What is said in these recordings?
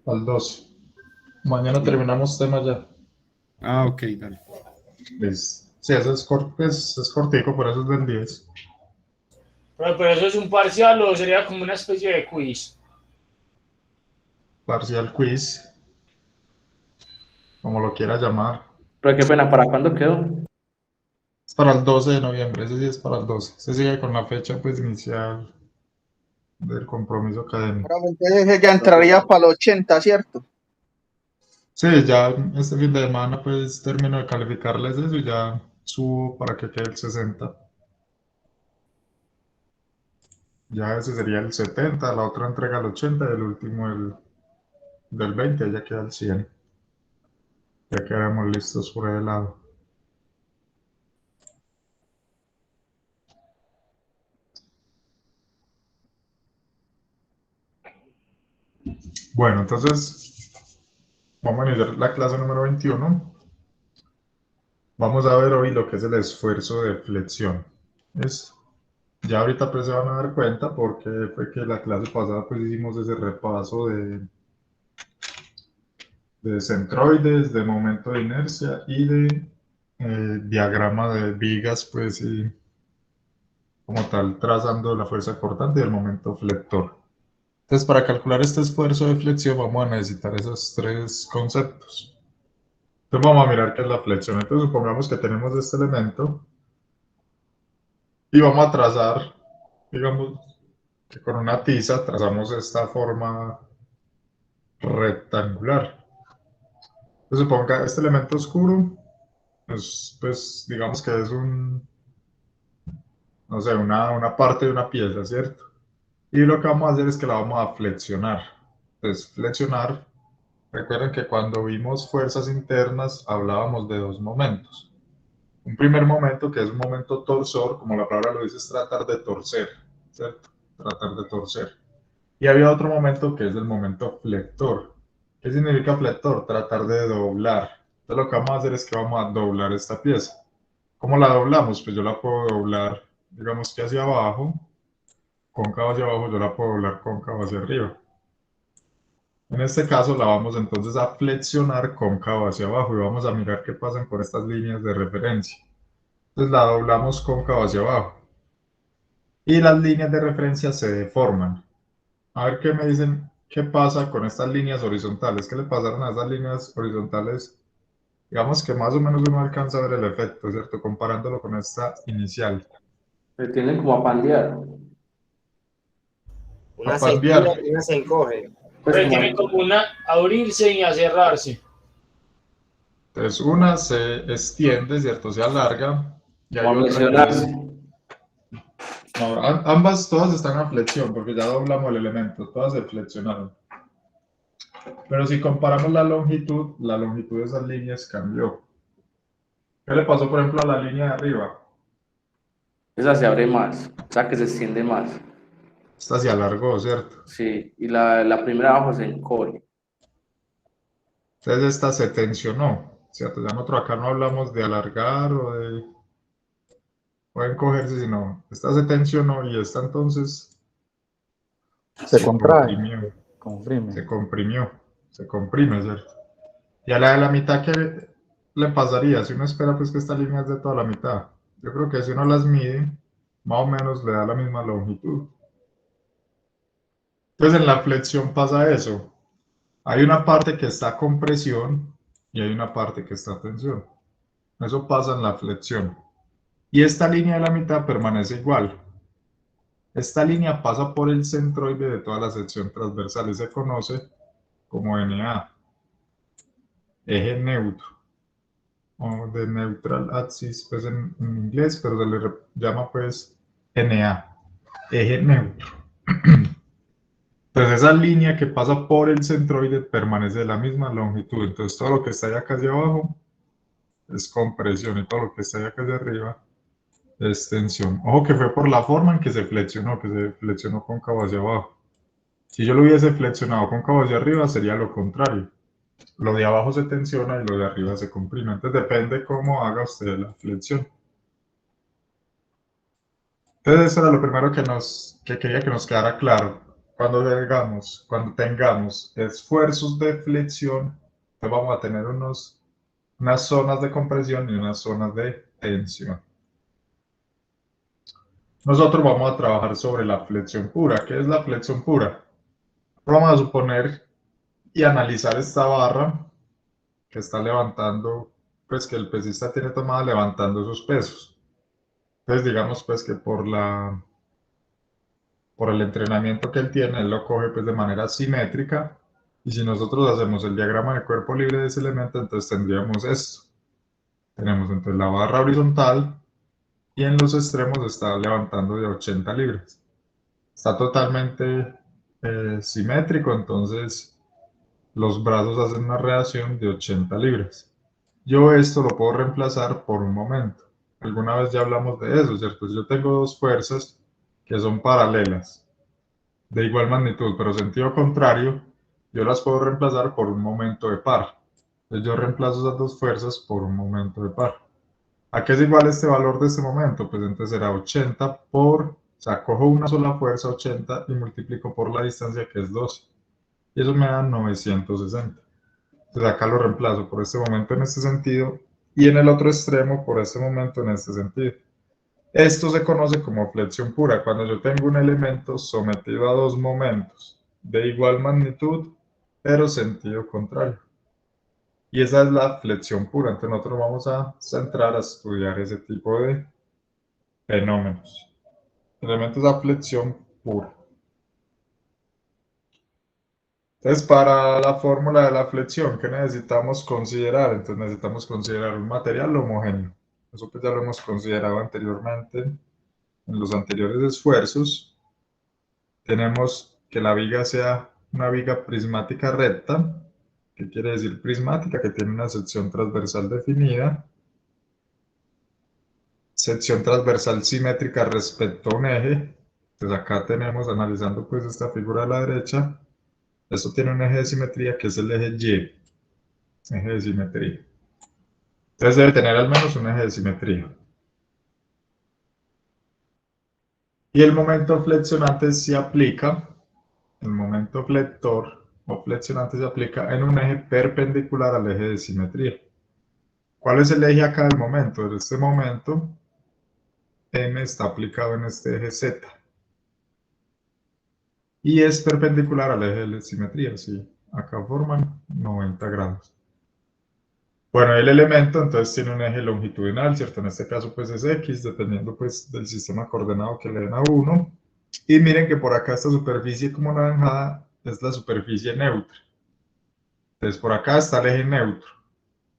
al 12. Mañana Sí. terminamos tema ya. Ah, ok, dale. Sí, eso es cortico, por eso es del 10. Pero eso es un parcial o sería como una especie de quiz. Parcial quiz, como lo quiera llamar. Pero qué pena, ¿para cuándo quedó? Es para el 12 de noviembre, ese sí es para el 12. Se sigue con la fecha pues inicial del compromiso académico. Bueno, entonces ya entraría para el 80, ¿cierto? Sí, ya este fin de semana pues termino de calificarles eso y ya subo para que quede el 60. Ya ese sería el 70, la otra entrega el 80 y el último del 20, ya queda el 100. Ya quedamos listos por el lado. Bueno, entonces vamos a iniciar la clase número 21. Vamos a ver hoy lo que es el esfuerzo de flexión. Ya ahorita pues se van a dar cuenta porque fue que la clase pasada pues hicimos ese repaso de centroides, de momento de inercia y de diagrama de vigas pues y como tal trazando la fuerza cortante y el momento flector. Entonces para calcular este esfuerzo de flexión vamos a necesitar esos tres conceptos. Entonces vamos a mirar qué es la flexión. Entonces supongamos que tenemos este elemento y vamos a trazar, digamos, que con una tiza trazamos esta forma rectangular. Entonces suponga este elemento oscuro, pues digamos que es no sé, una parte de una pieza, ¿cierto? Y lo que vamos a hacer es que la vamos a flexionar. Entonces flexionar, recuerden que cuando vimos fuerzas internas hablábamos de dos momentos. Un primer momento que es un momento torsor, como la palabra lo dice, es tratar de torcer, ¿cierto? Tratar de torcer. Y había otro momento que es el momento flector. ¿Qué significa flector? Tratar de doblar. Entonces lo que vamos a hacer es que vamos a doblar esta pieza. ¿Cómo la doblamos? Pues yo la puedo doblar, digamos que hacia abajo, cóncava hacia abajo, yo la puedo doblar cóncava hacia arriba. En este caso la vamos entonces a flexionar cóncava hacia abajo y vamos a mirar qué pasan con estas líneas de referencia. Entonces la doblamos cóncava hacia abajo y las líneas de referencia se deforman. A ver qué me dicen, qué pasa con estas líneas horizontales. ¿Qué le pasaron a esas líneas horizontales? Digamos que más o menos uno alcanza a ver el efecto, ¿cierto? Comparándolo con esta inicial. Se tienden como a pandear. Una A se estira pandear. y una se encoge. Pues Pero como tiene como una abrirse y a cerrarse. Entonces una se extiende, ¿cierto? Se alarga y hay a otra que flexionarse. no, ambas, todas están a flexión porque ya doblamos el elemento, todas se flexionaron. Pero si comparamos la longitud de esas líneas cambió. ¿Qué le pasó, por ejemplo, a la línea de arriba? Esa se abre más, o sea que se extiende más. Esta se alargó, ¿cierto? Sí, y la primera abajo se encoge. Entonces esta se tensionó, ¿cierto? Ya nosotros acá no hablamos de alargar o de encogerse, sino esta se tensionó y esta entonces Se se contrae, comprimió, comprime. se comprime, ¿cierto? Y a la de la mitad, ¿qué le pasaría? Si uno espera pues que esta línea es de toda la mitad. Yo creo que si uno las mide, más o menos le da la misma longitud. Entonces en la flexión pasa eso. Hay una parte que está con presión y hay una parte que está a tensión. Eso pasa en la flexión. Y esta línea de la mitad permanece igual. Esta línea pasa por el centroide de toda la sección transversal y se conoce como NA, eje neutro, o de neutral axis pues en inglés, pero se le llama pues NA, eje neutro. Entonces esa línea que pasa por el centroide permanece de la misma longitud, entonces todo lo que está ahí acá hacia abajo es compresión y todo lo que está ahí acá hacia arriba es tensión. Ojo que fue por la forma en que se flexionó cóncavo hacia abajo. Si yo lo hubiese flexionado cóncavo hacia arriba sería lo contrario. Lo de abajo se tensiona y lo de arriba se comprime. Entonces depende cómo haga usted la flexión. Entonces eso era lo primero que quería que nos quedara claro. cuando tengamos esfuerzos de flexión, pues vamos a tener unas zonas de compresión y unas zonas de tensión. Nosotros vamos a trabajar sobre la flexión pura. ¿Qué es la flexión pura? Vamos a suponer y analizar esta barra que está levantando, pues que el pesista tiene tomada levantando sus pesos. Entonces digamos pues que por el entrenamiento que él tiene, él lo coge pues de manera simétrica, y si nosotros hacemos el diagrama de cuerpo libre de ese elemento, entonces tendríamos esto. Tenemos entonces la barra horizontal y en los extremos está levantando de 80 libras. Está totalmente simétrico, entonces los brazos hacen una reacción de 80 libras. Yo esto lo puedo reemplazar por un momento. Alguna vez ya hablamos de eso, ¿cierto? Si yo tengo dos fuerzas que son paralelas, de igual magnitud, pero sentido contrario, yo las puedo reemplazar por un momento de par. Entonces yo reemplazo esas dos fuerzas por un momento de par. ¿A qué es igual este valor de este momento? Pues entonces será 80 o sea, cojo una sola fuerza, 80, y multiplico por la distancia, que es 12. Y eso me da 960. Entonces acá lo reemplazo por este momento en este sentido, y en el otro extremo por este momento en este sentido. Esto se conoce como flexión pura, cuando yo tengo un elemento sometido a dos momentos de igual magnitud, pero sentido contrario. Y esa es la flexión pura. Entonces nosotros vamos a centrar a estudiar ese tipo de fenómenos. Elementos de flexión pura. Entonces, para la fórmula de la flexión, ¿qué necesitamos considerar? Entonces necesitamos considerar un material homogéneo. Eso pues ya lo hemos considerado anteriormente en los anteriores esfuerzos. Tenemos que la viga sea una viga prismática recta. ¿Qué quiere decir prismática? Que tiene una sección transversal definida. Sección transversal simétrica respecto a un eje. Entonces acá tenemos, analizando pues esta figura a la derecha, esto tiene un eje de simetría que es el eje Y. Eje de simetría. Entonces debe tener al menos un eje de simetría. Y el momento flexionante se aplica, el momento flector o flexionante se aplica en un eje perpendicular al eje de simetría. ¿Cuál es el eje acá del momento? En este momento, M está aplicado en este eje Z. Y es perpendicular al eje de simetría, sí. Acá forman 90 grados. Bueno, el elemento entonces tiene un eje longitudinal, ¿cierto? En este caso pues es X, dependiendo pues del sistema coordenado que le den a uno. Y miren que por acá esta superficie como naranjada es la superficie neutra. Entonces por acá está el eje neutro.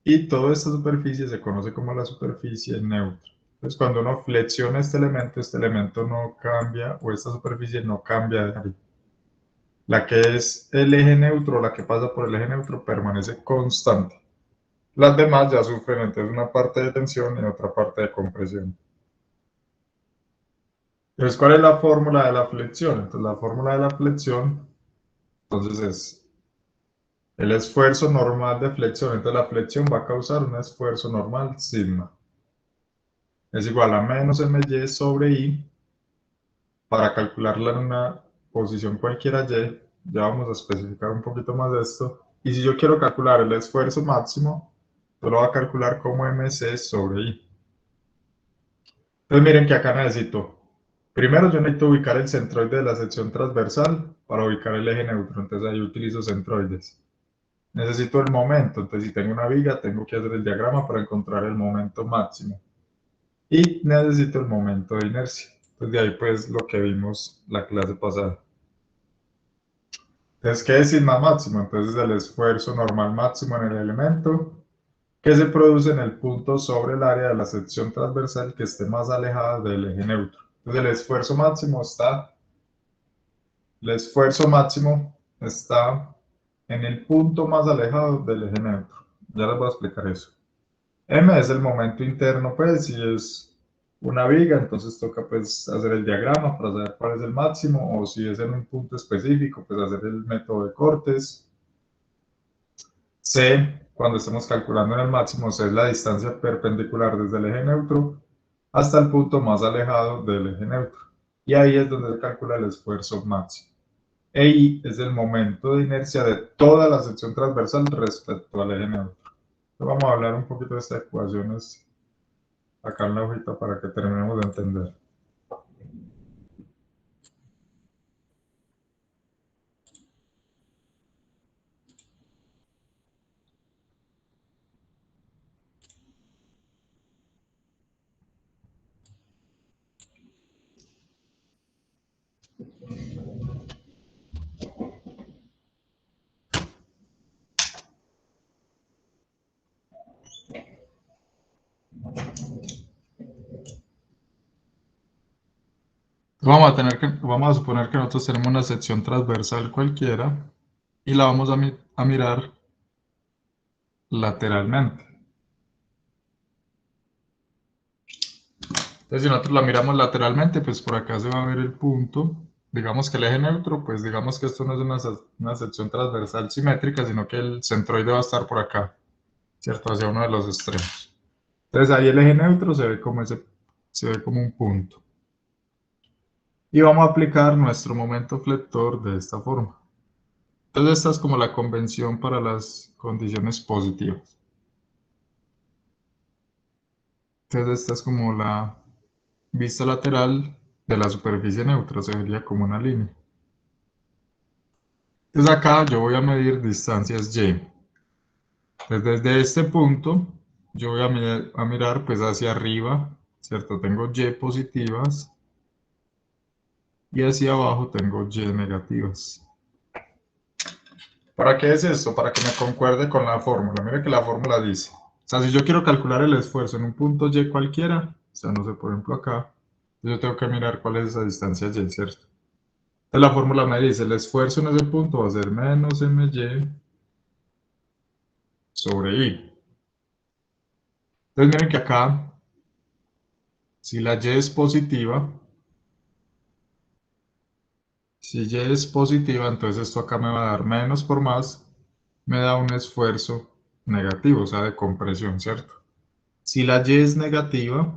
Y toda esta superficie se conoce como la superficie neutra. Entonces cuando uno flexiona este elemento no cambia, o esta superficie no cambia de área. La que es el eje neutro, la que pasa por el eje neutro, permanece constante. Las demás ya sufren entonces una parte de tensión y otra parte de compresión. Entonces, ¿cuál es la fórmula de la flexión? Entonces, la fórmula de la flexión, entonces es el esfuerzo normal de flexión. Entonces, la flexión va a causar un esfuerzo normal, sigma. Es igual a menos my sobre i. Para calcularla en una posición cualquiera y, ya vamos a especificar un poquito más de esto. Y si yo quiero calcular el esfuerzo máximo, yo lo voy a calcular como mc sobre i. Entonces miren que acá necesito, primero yo necesito ubicar el centroide de la sección transversal para ubicar el eje neutro, entonces ahí utilizo centroides. Necesito el momento, entonces si tengo una viga tengo que hacer el diagrama para encontrar el momento máximo. Y necesito el momento de inercia. Entonces de ahí pues lo que vimos la clase pasada. Entonces, ¿qué es sigma máximo? Entonces el esfuerzo normal máximo en el elemento que se produce en el punto sobre el área de la sección transversal que esté más alejada del eje neutro. Entonces el esfuerzo máximo está en el punto más alejado del eje neutro. Ya les voy a explicar eso. M es el momento interno, pues, si es una viga, entonces toca pues hacer el diagrama para saber cuál es el máximo, o si es en un punto específico, pues hacer el método de cortes. C, cuando estemos calculando en el máximo, C es la distancia perpendicular desde el eje neutro hasta el punto más alejado del eje neutro. Y ahí es donde se calcula el esfuerzo máximo. E I es el momento de inercia de toda la sección transversal respecto al eje neutro. Vamos a hablar un poquito de estas ecuaciones acá en la hojita para que terminemos de entender. Vamos a suponer que nosotros tenemos una sección transversal cualquiera y la vamos a mirar lateralmente. Entonces, si nosotros la miramos lateralmente, pues por acá se va a ver el punto. Digamos que el eje neutro, pues digamos que esto no es una sección transversal simétrica, sino que el centroide va a estar por acá, ¿cierto? Hacia uno de los extremos. Entonces ahí el eje neutro se ve como un punto. Y vamos a aplicar nuestro momento flector de esta forma. Entonces esta es como la convención para las condiciones positivas. Entonces esta es como la vista lateral de la superficie neutra, se vería como una línea. Entonces acá yo voy a medir distancias y. Entonces desde este punto yo voy a mirar pues hacia arriba, ¿cierto? Tengo y positivas y hacia abajo tengo y negativas. ¿Para qué es esto? Para que me concuerde con la fórmula. Mire que la fórmula dice, o sea, si yo quiero calcular el esfuerzo en un punto y cualquiera, o sea, no sé, por ejemplo acá, yo tengo que mirar cuál es esa distancia y, ¿cierto? Entonces la fórmula me dice, el esfuerzo en ese punto va a ser menos my sobre i. Entonces miren que acá, si la y es positiva, si y es positiva, entonces esto acá me va a dar menos por más, me da un esfuerzo negativo, o sea, de compresión, ¿cierto? Si la y es negativa,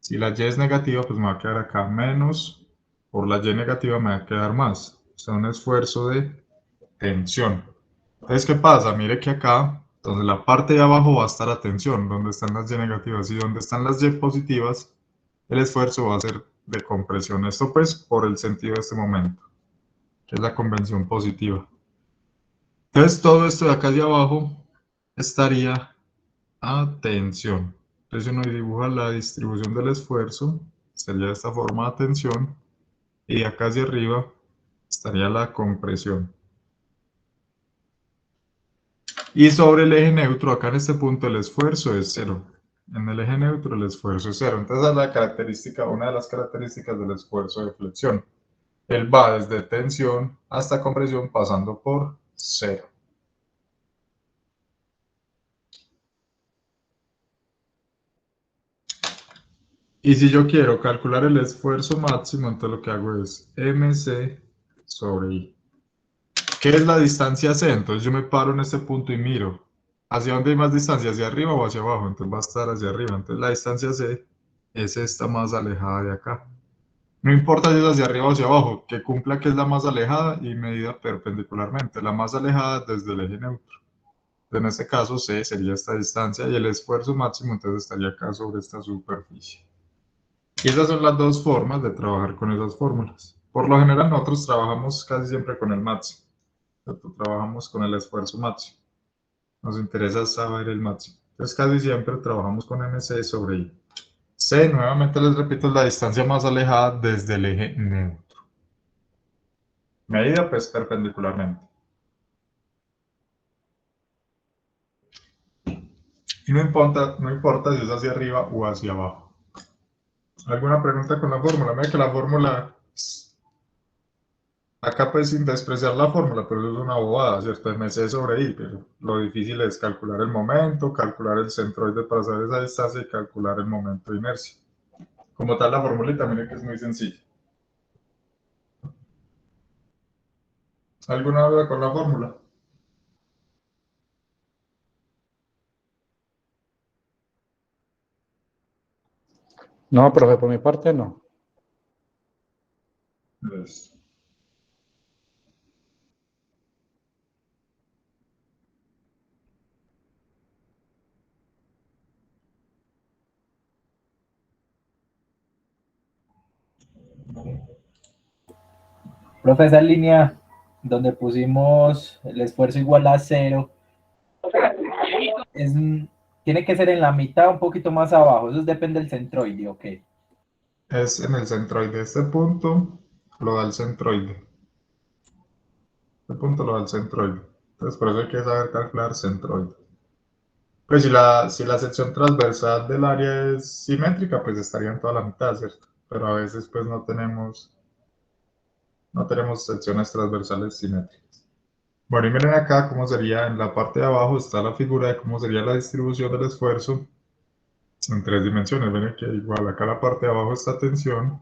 pues me va a quedar acá menos, por la y negativa me va a quedar más, o sea, un esfuerzo de tensión. Entonces, ¿qué pasa? Mire que acá, donde la parte de abajo va a estar a tensión, donde están las y negativas, y donde están las y positivas, el esfuerzo va a ser de compresión. Esto pues por el sentido de este momento, que es la convención positiva. Entonces, todo esto de acá de abajo estaría a tensión. Entonces uno dibuja la distribución del esfuerzo, sería de esta forma a tensión, y acá hacia arriba estaría la compresión. Y sobre el eje neutro, acá en este punto el esfuerzo es cero. En el eje neutro el esfuerzo es cero. Entonces esa es la característica, una de las características del esfuerzo de flexión. Él va desde tensión hasta compresión pasando por cero. Y si yo quiero calcular el esfuerzo máximo, entonces lo que hago es mc sobre i. ¿Qué es la distancia c? Entonces yo me paro en este punto y miro. ¿Hacia dónde hay más distancia? ¿Hacia arriba o hacia abajo? Entonces va a estar hacia arriba. Entonces la distancia c es esta más alejada de acá. No importa si es hacia arriba o hacia abajo, que cumpla que es la más alejada y medida perpendicularmente. La más alejada desde el eje neutro. En este caso c sería esta distancia y el esfuerzo máximo entonces estaría acá sobre esta superficie. Y esas son las dos formas de trabajar con esas fórmulas. Por lo general nosotros trabajamos casi siempre con el máximo. Nosotros trabajamos con el esfuerzo máximo. Nos interesa saber el máximo. Entonces casi siempre trabajamos con mc sobre i. C, nuevamente les repito, es la distancia más alejada desde el eje neutro. Medida pues perpendicularmente. Y no importa si es hacia arriba o hacia abajo. ¿Alguna pregunta con la fórmula? Mira que la fórmula, acá pues sin despreciar la fórmula, pero eso es una bobada, ¿cierto? mc sobre i, pero lo difícil es calcular el momento, calcular el centroide para saber esa distancia y calcular el momento de inercia. Como tal la formulita, miren que es muy sencilla. ¿Alguna duda con la fórmula? No, profe, por mi parte no. Listo. Profe, esa línea donde pusimos el esfuerzo igual a 0, tiene que ser en la mitad, un poquito más abajo. Eso depende del centroide, ¿ok? Es en el centroide. Este punto lo da el centroide. Este punto lo da el centroide. Entonces, por eso hay que saber calcular centroide. Pues si la sección transversal del área es simétrica, pues estaría en toda la mitad, ¿cierto? Pero a veces pues no tenemos secciones transversales simétricas. Bueno, y miren acá cómo sería, en la parte de abajo está la figura de cómo sería la distribución del esfuerzo en 3 dimensiones. Ven que igual acá la parte de abajo está tensión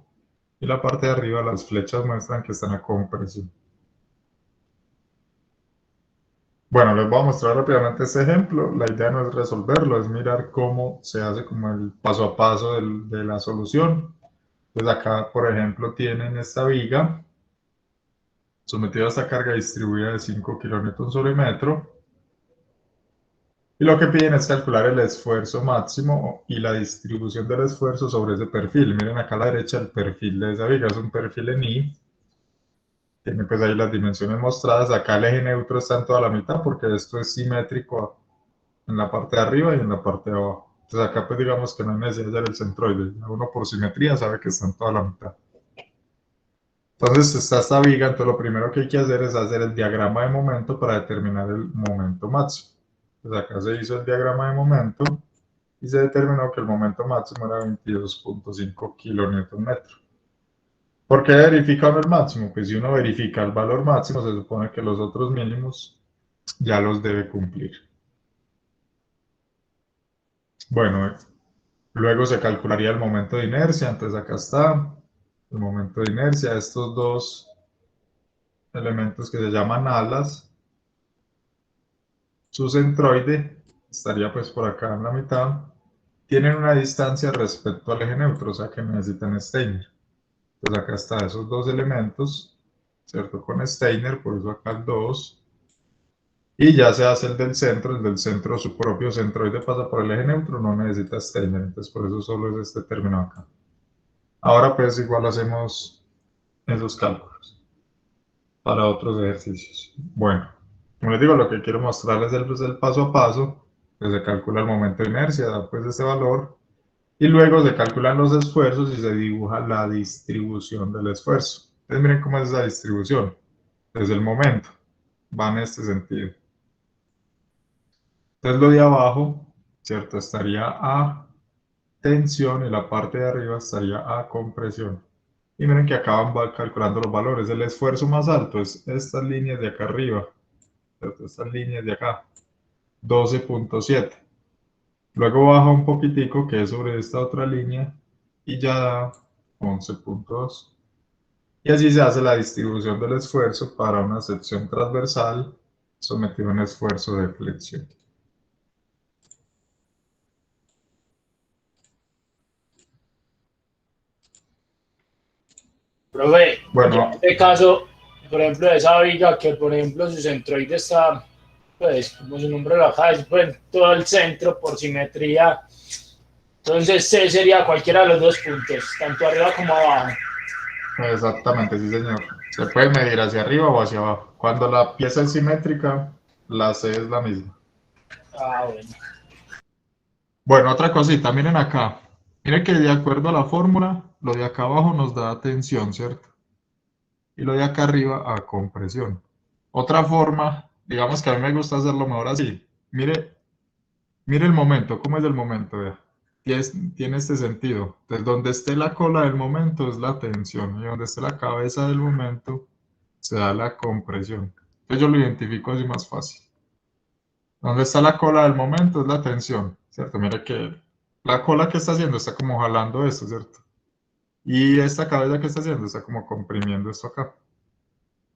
y la parte de arriba las flechas muestran que están a compresión. Bueno, les voy a mostrar rápidamente este ejemplo. La idea no es resolverlo, es mirar cómo se hace como el paso a paso de la solución. Entonces acá, por ejemplo, tienen esta viga sometida a esta carga distribuida de 5 kN sobre metro. Y lo que piden es calcular el esfuerzo máximo y la distribución del esfuerzo sobre ese perfil. Miren acá a la derecha el perfil de esa viga, es un perfil en I. Tiene pues ahí las dimensiones mostradas. Acá el eje neutro está en toda la mitad porque esto es simétrico en la parte de arriba y en la parte de abajo. Entonces acá pues digamos que no hay necesidad de hallar el centroide. Uno por simetría sabe que está en toda la mitad. Entonces está esta viga, entonces lo primero que hay que hacer es hacer el diagrama de momento para determinar el momento máximo. Entonces acá se hizo el diagrama de momento y se determinó que el momento máximo era 22.5 kN/m. ¿Por qué verifica uno el máximo? Pues si uno verifica el valor máximo, se supone que los otros mínimos ya los debe cumplir. Bueno, luego se calcularía el momento de inercia, entonces acá está el momento de inercia, estos dos elementos que se llaman alas, su centroide estaría pues por acá en la mitad, tienen una distancia respecto al eje neutro, o sea que necesitan Steiner. Entonces acá están esos dos elementos, ¿cierto? Con Steiner, por eso acá el 2. Y ya se hace el del centro, su propio centroide pasa por el eje neutro, no necesita Steiner, entonces por eso solo es este término acá. Ahora pues igual hacemos esos cálculos para otros ejercicios. Bueno, como les digo, lo que quiero mostrarles es el paso a paso, pues se calcula el momento de inercia, da pues este valor, y luego se calculan los esfuerzos y se dibuja la distribución del esfuerzo. Entonces miren cómo es esa distribución, desde el momento, va en este sentido. Entonces lo de abajo, ¿cierto? Estaría a tensión y la parte de arriba estaría a compresión. Y miren que acaban calculando los valores. El esfuerzo más alto es estas líneas de acá arriba, ¿cierto? Estas líneas de acá, 12.7. Luego baja un poquitico, que es sobre esta otra línea, y ya da 11.2. Y así se hace la distribución del esfuerzo para una sección transversal sometida a un esfuerzo de flexión. Profe, Bueno, en este caso, por ejemplo, de esa viga que, por ejemplo, su centroide está, pues, como su nombre lo acaba de decir, pues, todo el centro por simetría. Entonces, C sería cualquiera de los dos puntos, tanto arriba como abajo. exactamente, sí señor. Se puede medir hacia arriba o hacia abajo. Cuando la pieza es simétrica, la C es la misma. Ah, bueno. Bueno, otra cosita, miren acá. Miren que de acuerdo a la fórmula, lo de acá abajo nos da tensión, ¿cierto? Y lo de acá arriba a compresión. Otra forma, digamos que a mí me gusta hacerlo mejor así. Mire el momento, ¿cómo es el momento? Vea. Tiene este sentido. Entonces, donde esté la cola del momento es la tensión y donde esté la cabeza del momento se da la compresión. Entonces yo lo identifico así más fácil. Donde está la cola del momento es la tensión, ¿cierto? Mire que la cola que está haciendo está como jalando esto, ¿cierto? Y esta cabeza que está haciendo está como comprimiendo esto acá.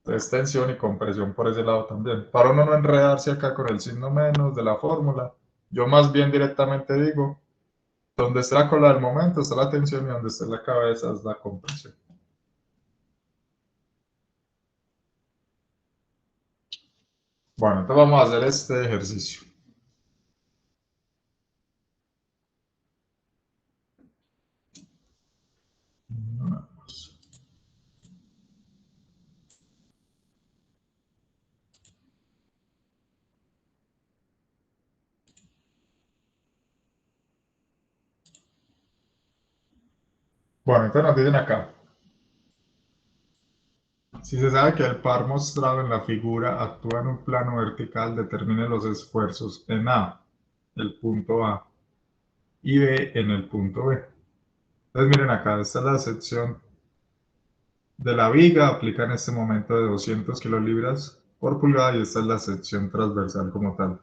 Entonces tensión y compresión por ese lado también. Para uno no enredarse acá con el signo menos de la fórmula, yo más bien directamente digo, donde está la cola del momento está la tensión y donde está la cabeza es la compresión. Bueno, entonces vamos a hacer este ejercicio. Bueno, entonces nos dicen acá. Si se sabe que el par mostrado en la figura actúa en un plano vertical, determine los esfuerzos en A, el punto A, y B en el punto B. Entonces miren acá, esta es la sección de la viga, aplica en este momento de 200 kilolibras por pulgada y esta es la sección transversal como tal.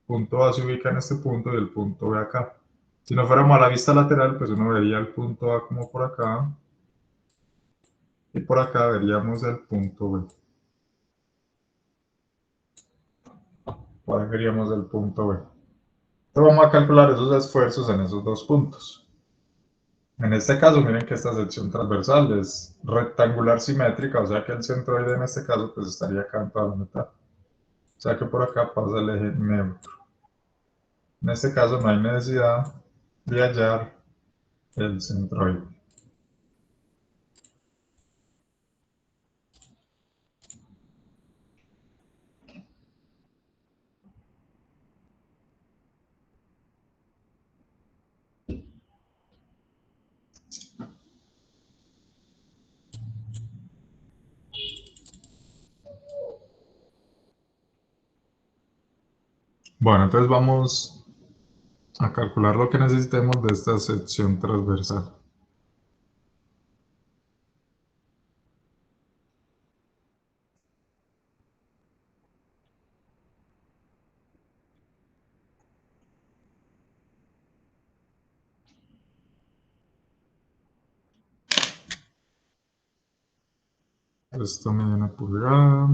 Punto A se ubica en este punto y el punto B acá. Si no fuéramos a la vista lateral, pues uno vería el punto A como por acá y por acá veríamos el punto B. Por ahí veríamos el punto B. Entonces vamos a calcular esos esfuerzos en esos dos puntos. En este caso, miren que esta sección transversal es rectangular simétrica, o sea que el centroide en este caso pues estaría acá en toda la mitad. O sea que por acá pasa el eje neutro. En este caso no hay necesidad de hallar el centroide. Bueno, entonces vamos a calcular lo que necesitemos de esta sección transversal. Esto mide una pulgada.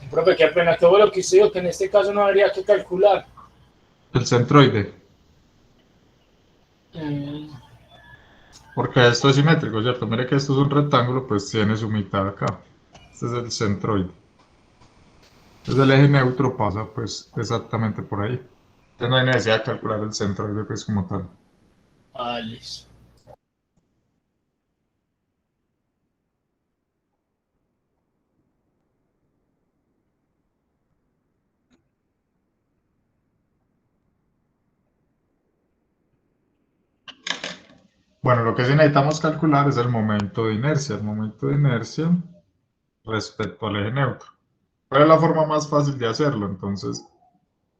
Profe, qué pena, qué bueno que usted dijo que en este caso no habría que calcular. El centroide, Mm, porque esto es simétrico, ¿cierto? Mire que esto es un rectángulo, pues tiene su mitad acá. Este es el centroide. Entonces el eje neutro pasa pues exactamente por ahí. Entonces no hay necesidad de calcular el centroide pues como tal. listo. Bueno, lo que sí necesitamos calcular es el momento de inercia. El momento de inercia respecto al eje neutro. ¿Cuál es la forma más fácil de hacerlo? Entonces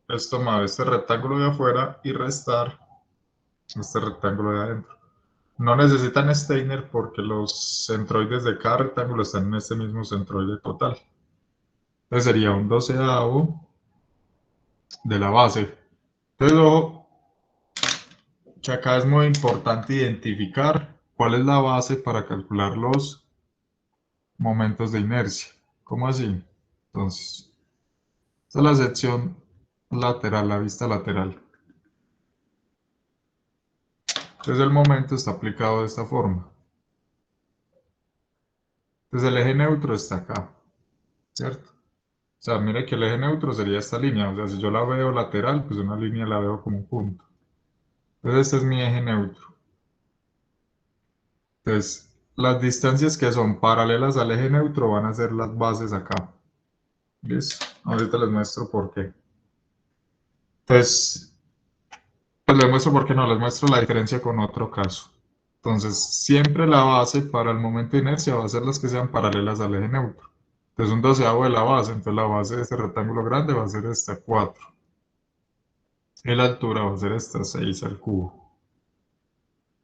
es tomar este rectángulo de afuera y restar este rectángulo de adentro. No necesitan Steiner porque los centroides de cada rectángulo están en este mismo centroide total. Entonces sería un doceavo de la base. Entonces, ojo, que acá es muy importante identificar cuál es la base para calcular los momentos de inercia. ¿Cómo así? Entonces, esta es la sección lateral, la vista lateral. Entonces el momento está aplicado de esta forma. Entonces el eje neutro está acá, ¿cierto? O sea, mire que el eje neutro sería esta línea. O sea, si yo la veo lateral, pues una línea la veo como un punto. Entonces este es mi eje neutro. Entonces, las distancias que son paralelas al eje neutro van a ser las bases acá. ¿Listo? Ahorita les muestro por qué. Entonces, pues les muestro por qué no, les muestro la diferencia con otro caso. Entonces, siempre la base para el momento de inercia va a ser las que sean paralelas al eje neutro. Entonces, un doceavo de la base, entonces la base de este rectángulo grande va a ser esta 4. Y la altura va a ser esta 6 al cubo.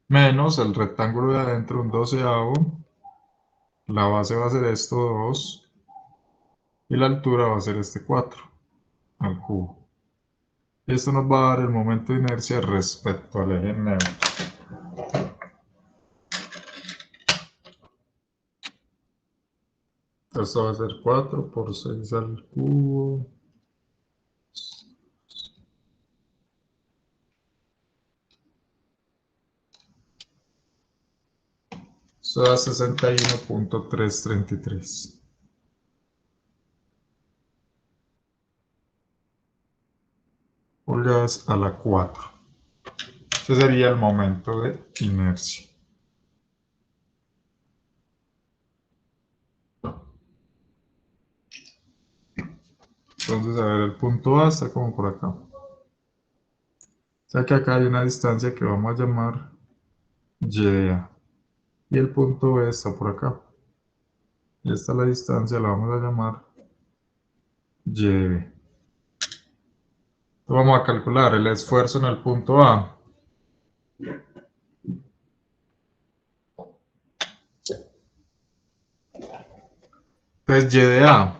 Menos el rectángulo de adentro, un doceavo. La base va a ser esto 2. Y la altura va a ser este 4 al cubo. Y esto nos va a dar el momento de inercia respecto al eje neutro. Esto va a ser 4 por 6 al cubo. Esto da 61.333 pulgadas a la 4. Ese sería el momento de inercia. Entonces, a ver, el punto A está como por acá. sea que acá hay una distancia que vamos a llamar y de A. Y el punto B está por acá. Y esta es la distancia, la vamos a llamar y de B. Vamos a calcular el esfuerzo en el punto A. Entonces, y de A.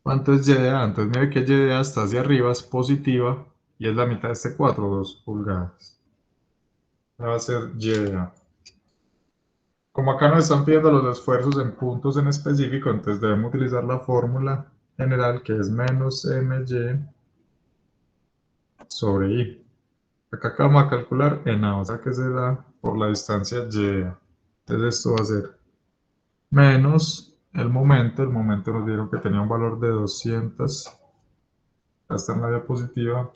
¿Cuánto es y de A? Entonces, mire que y de A está hacia arriba, es positiva, y es la mitad de este 4, 2 pulgadas. Va a ser y de A. Como acá nos están pidiendo los esfuerzos en puntos en específico, entonces debemos utilizar la fórmula general que es menos my sobre i. Acá vamos a calcular en A, o sea que se da por la distancia y de A. Entonces esto va a ser menos el momento nos dieron que tenía un valor de 200, acá está en la diapositiva,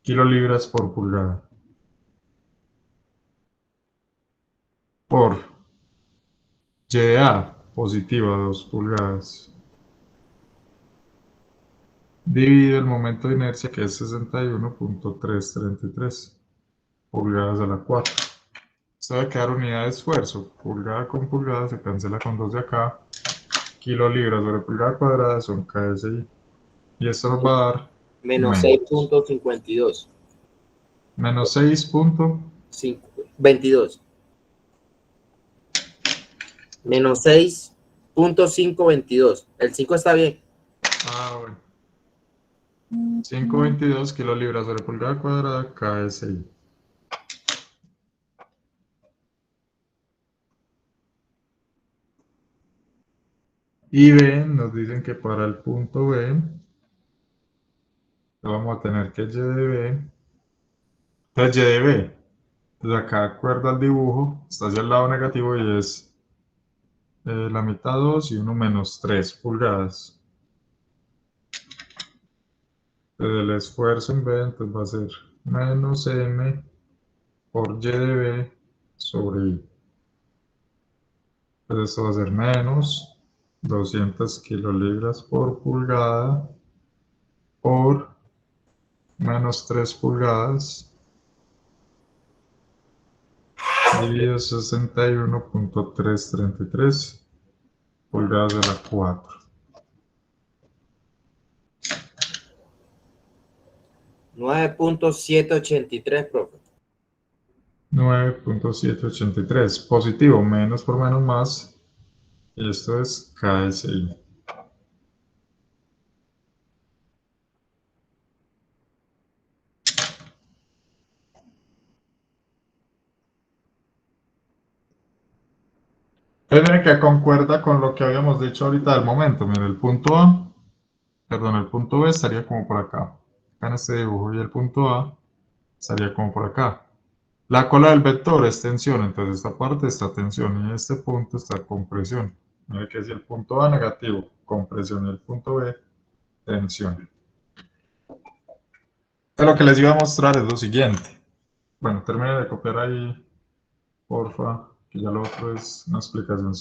kilolibras por pulgada. Por y de A, positiva 2 pulgadas. Dividido el momento de inercia que es 61.333 pulgadas a la 4. Esto va a quedar unidad de esfuerzo. Pulgada con pulgada se cancela con 2 de acá. Kilolibras sobre pulgada cuadrada son KSI. Y esto nos va a dar Menos 6.52. menos 22. Menos 6.522. El 5 está bien. bueno. 522 kilolibras sobre pulgada cuadrada KSI. Y B, nos dicen que para el punto B, vamos a tener que y de B, entonces y de B, entonces acá de acuerdo al dibujo, está hacia el lado negativo y es la mitad 2 y 1 menos 3 pulgadas. Entonces el esfuerzo en B entonces va a ser menos M por y de B sobre I. Entonces esto va a ser menos 200 kilolibras por pulgada por menos 3 pulgadas dividido 61.333 pulgadas a la 4. 9.783, profe. 9.783. Positivo, menos por menos más. Y esto es KSI. Miren que concuerda con lo que habíamos dicho ahorita del momento. Miren, el punto A, perdón, el punto B estaría como por acá en este dibujo, y el punto A estaría como por acá. La cola del vector es tensión, entonces esta parte está tensión y este punto está compresión. Miren que si el punto A negativo, compresión, y el punto B, tensión. Lo que les iba a mostrar es lo siguiente. Bueno, termine de copiar ahí, porfa, que ya lo otro es una explicación.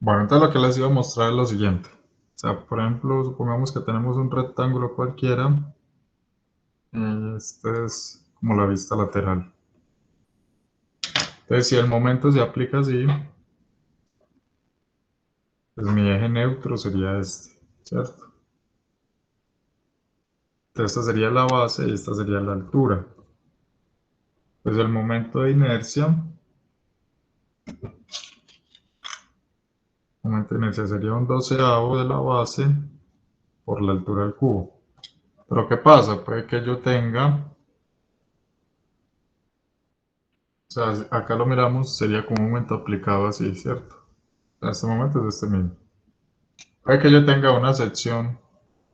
Bueno, entonces lo que les iba a mostrar es lo siguiente. O sea, por ejemplo, supongamos que tenemos un rectángulo cualquiera. Este es como la vista lateral. Entonces, si el momento se aplica así, pues mi eje neutro sería este, ¿cierto? Entonces, esta sería la base y esta sería la altura. Pues el momento de inercia sería un doceavo de la base por la altura del cubo. Pero ¿qué pasa? Puede que yo tenga, o sea, acá lo miramos, sería como un momento aplicado así, ¿cierto? En este momento es este mismo. Puede que yo tenga una sección,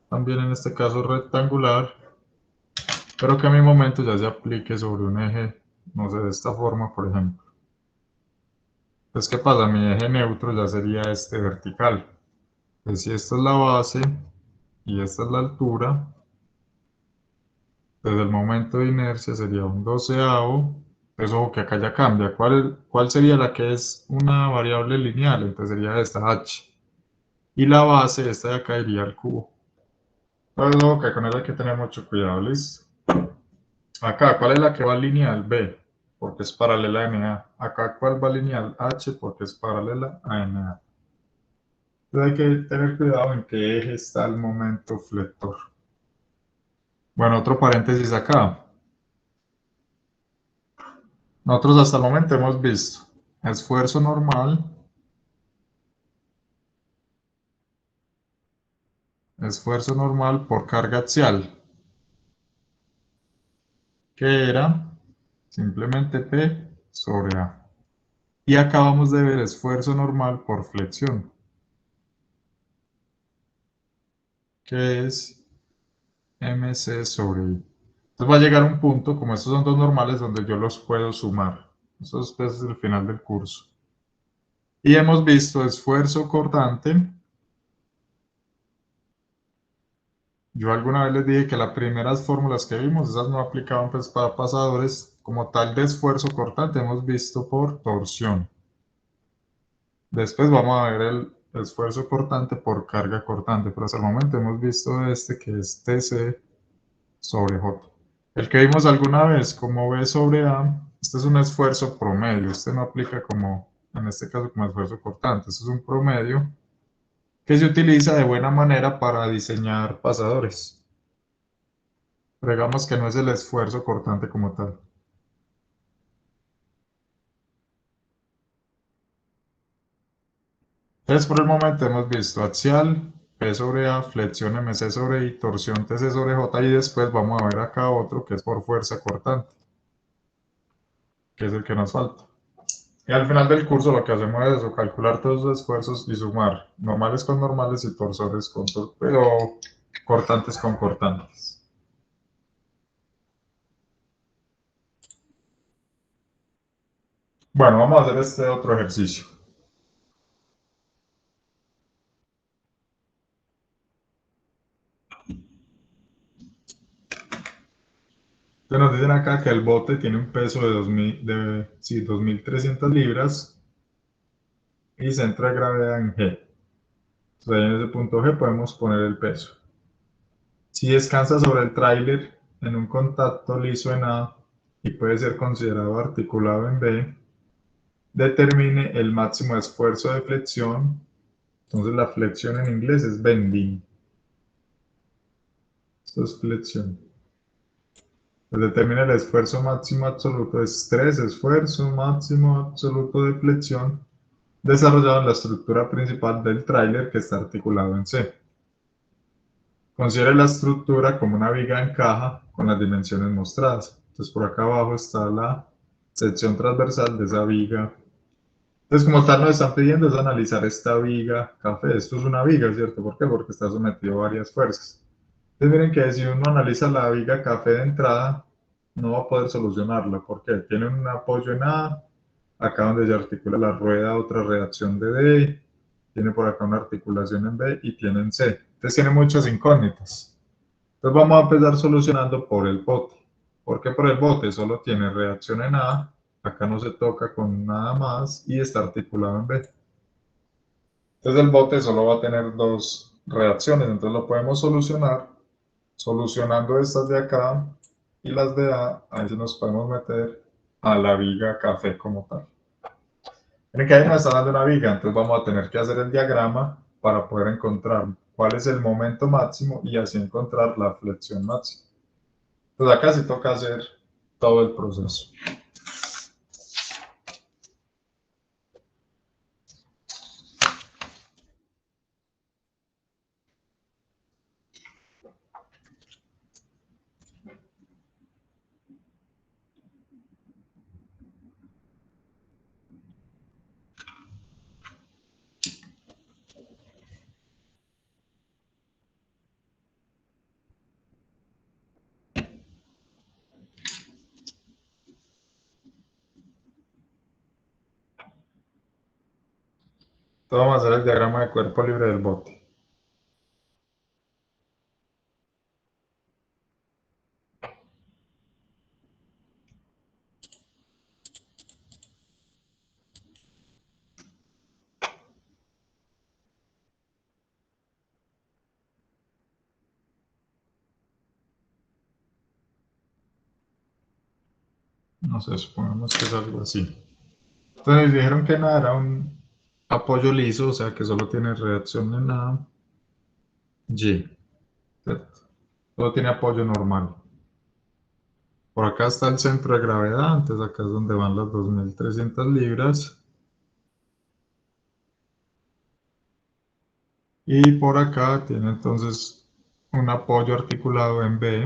también en este caso rectangular, pero que a mi momento ya se aplique sobre un eje, no sé, de esta forma, por ejemplo. Entonces, ¿qué pasa? Mi eje neutro ya sería este vertical. Entonces, si esta es la base y esta es la altura, desde el momento de inercia sería un doceavo. Entonces, ojo que acá ya cambia. ¿Cuál sería la que es una variable lineal? Entonces sería esta h. Y la base, esta de acá iría al cubo. Entonces, ojo que con eso hay que tener mucho cuidado, ¿listo? Acá, ¿cuál es la que va lineal? B, porque es paralela a NA. Acá, ¿cuál va lineal? H, porque es paralela a NA. Entonces hay que tener cuidado en qué eje está el momento flector. Bueno, otro paréntesis acá. Nosotros hasta el momento hemos visto esfuerzo normal, por carga axial, que era simplemente P sobre A. Y acabamos de ver esfuerzo normal por flexión, que es MC sobre I. Entonces va a llegar un punto, como estos son dos normales, donde yo los puedo sumar. Eso es el final del curso. Y hemos visto esfuerzo cortante. Yo alguna vez les dije que las primeras fórmulas que vimos, esas no aplicaban pues para pasadores. Como tal de esfuerzo cortante hemos visto por torsión. Después vamos a ver el esfuerzo cortante por carga cortante, pero hasta el momento hemos visto este que es TC sobre J. El que vimos alguna vez como B sobre A, este es un esfuerzo promedio, este no aplica como, en este caso, como esfuerzo cortante, este es un promedio que se utiliza de buena manera para diseñar pasadores. Pero digamos que no es el esfuerzo cortante como tal. Entonces, por el momento hemos visto axial, P sobre A, flexión MC sobre I, torsión TC sobre J, y después vamos a ver acá otro que es por fuerza cortante, que es el que nos falta. Y al final del curso lo que hacemos es eso, calcular todos los esfuerzos y sumar normales con normales y torsores con pero cortantes con cortantes. Bueno, vamos a hacer este otro ejercicio. Entonces nos dicen acá que el bote tiene un peso de 2.300 libras y centro de gravedad en G. Entonces ahí en ese punto G podemos poner el peso. Si descansa sobre el tráiler en un contacto liso en A y puede ser considerado articulado en B, determine el máximo esfuerzo de flexión. Entonces la flexión en inglés es bending. Esto es flexión. Pues determina el esfuerzo máximo absoluto, estrés, esfuerzo máximo absoluto de flexión desarrollado en la estructura principal del tráiler que está articulado en C. Considere la estructura como una viga en caja con las dimensiones mostradas. Entonces por acá abajo está la sección transversal de esa viga. Entonces como tal nos están pidiendo es analizar esta viga café. Esto es una viga, ¿cierto? ¿Por qué? Porque está sometido a varias fuerzas. Entonces miren que si uno analiza la viga café de entrada, no va a poder solucionarla. ¿Por qué? Tiene un apoyo en A, acá donde se articula la rueda, otra reacción de D, tiene por acá una articulación en B y tiene en C. Entonces tiene muchas incógnitas. Entonces vamos a empezar solucionando por el bote. ¿Por qué por el bote? Solo tiene reacción en A, acá no se toca con nada más y está articulado en B. Entonces el bote solo va a tener dos reacciones, entonces lo podemos solucionar solucionando estas de acá y las de A, ahí sí nos podemos meter a la viga café como tal. Miren que ahí nos está dando una viga, entonces vamos a tener que hacer el diagrama para poder encontrar cuál es el momento máximo y así encontrar la flexión máxima. Entonces acá sí toca hacer todo el proceso. Entonces vamos a hacer el diagrama de cuerpo libre del bote. No sé, supongamos que es algo así. Entonces dijeron que nada era un apoyo liso, o sea que solo tiene reacción en A, Y, ¿cierto? Solo tiene apoyo normal. Por acá está el centro de gravedad, entonces acá es donde van las 2300 libras. Y por acá tiene entonces un apoyo articulado en B,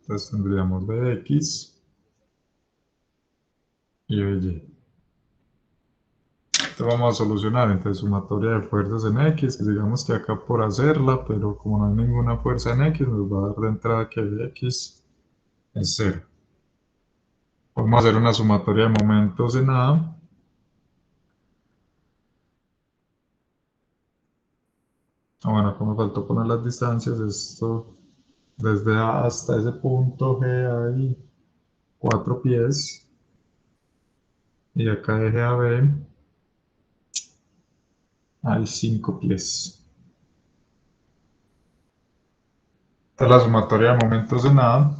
entonces tendríamos BX y BY. Entonces vamos a solucionar, entonces sumatoria de fuerzas en X, que digamos que acá por hacerla, pero como no hay ninguna fuerza en X, nos va a dar de entrada que X es 0. Vamos a hacer una sumatoria de momentos en A. Bueno, acá me faltó poner las distancias, esto desde A hasta ese punto G hay 4 pies, y acá de G a B hay 5 pies. Esta es la sumatoria de momentos en A,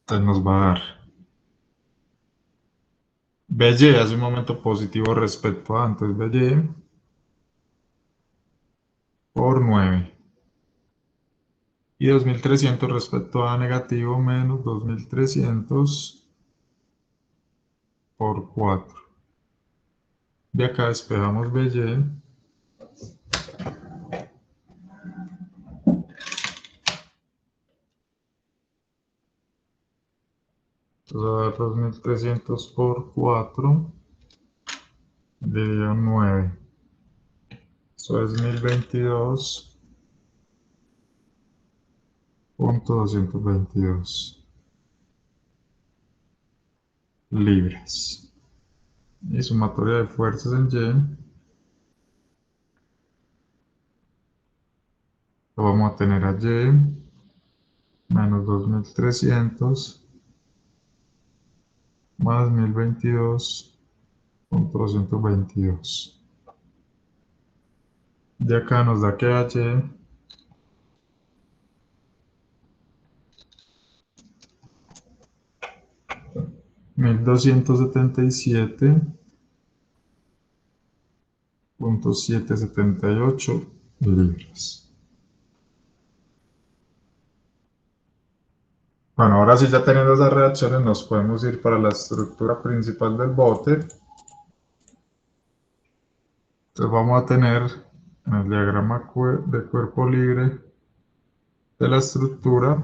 entonces nos va a dar BY hace un momento positivo respecto a A, entonces BY por 9. Y 2300 respecto a negativo menos 2300 por 4. De acá despejamos BY. Entonces va a dar 2300 por 4 dividido 9. Eso es 1022.222 libras. Y sumatoria de fuerzas en Y. Lo vamos a tener a Y menos 2300 más 1022.222. De acá nos da que H 1277.778 libras. Bueno, ahora sí, ya teniendo esas reacciones, nos podemos ir para la estructura principal del bote. Entonces vamos a tener en el diagrama de cuerpo libre de la estructura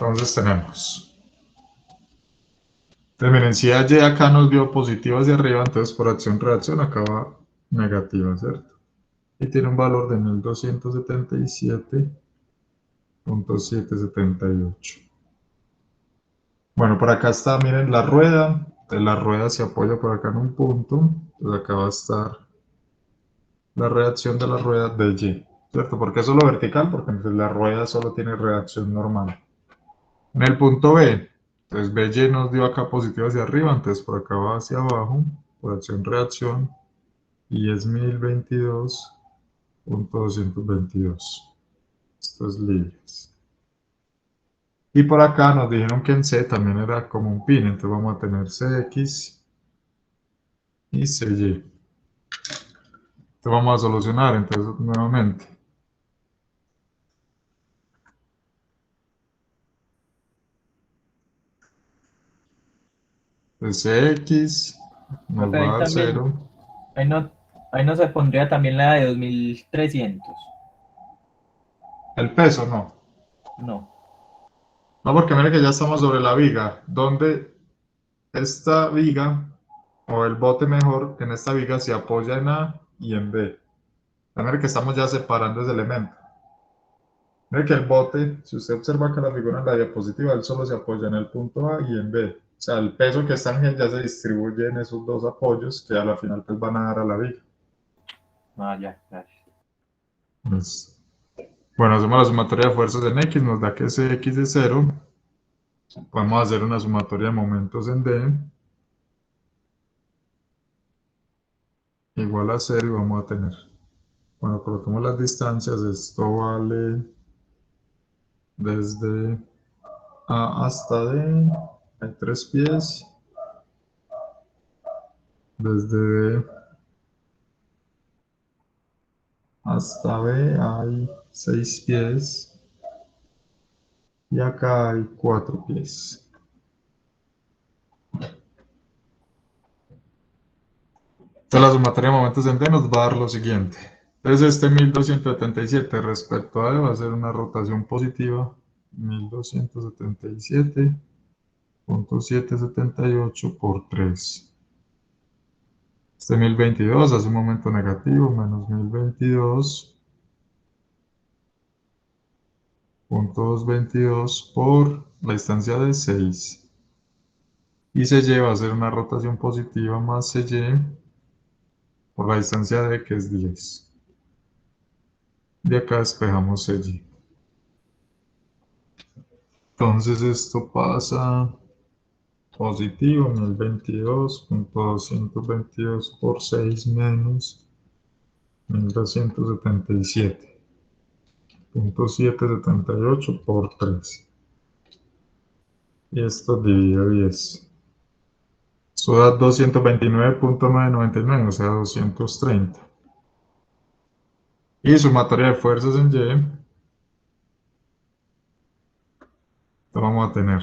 entonces tenemos. Entonces miren, si Y acá nos dio positivo hacia arriba, entonces por acción-reacción acá va negativa, ¿cierto? Y tiene un valor de 1277.778. Bueno, por acá está, miren, la rueda. Entonces la rueda se apoya por acá en un punto. Entonces acá va a estar la reacción de la rueda de Y, ¿cierto? ¿Por qué solo vertical? Porque entonces la rueda solo tiene reacción normal. En el punto B, entonces BY nos dio acá positivo hacia arriba, entonces por acá va hacia abajo, por acción-reacción, y es 1022.222. Esto es libres. Y por acá nos dijeron que en C también era como un pin, entonces vamos a tener CX y CY. Entonces vamos a solucionar, entonces nuevamente. Entonces CX nos Profe, va a ahí dar también, 0. ahí no se pondría también la de 2300. El peso no. No. No, porque mire que ya estamos sobre la viga, donde esta viga, o el bote mejor, en esta viga se apoya en A y en B. Mire que estamos ya separando ese elemento. Mire que el bote, si usted observa acá la figura en la diapositiva, él solo se apoya en el punto A y en B. O sea, el peso que está en él ya se distribuye en esos dos apoyos que a la final pues van a dar a la viga. Ah, ya, gracias. Pues, bueno, hacemos la sumatoria de fuerzas en X, nos da que Cx es 0. Podemos hacer una sumatoria de momentos en D, igual a 0 y vamos a tener, cuando coloquemos las distancias, esto vale desde A hasta D, hay 3 pies, desde D hasta B hay 6 pies y acá hay 4 pies. Entonces la sumatoria de momentos en D nos va a dar lo siguiente. Entonces este 1277 respecto a D va a ser una rotación positiva, 1277.778 por 3. Este 1022 hace un momento negativo, menos 1022.222 por la distancia de 6. Y CY va a ser una rotación positiva más CY por la distancia de que es 10. De acá despejamos CY. Entonces esto pasa positivo, 1022.222 por 6 menos 1277.778 por 3. Y esto divide 10. Eso da 229.999, o sea, 230. Y sumatoria de fuerzas en Y, lo vamos a tener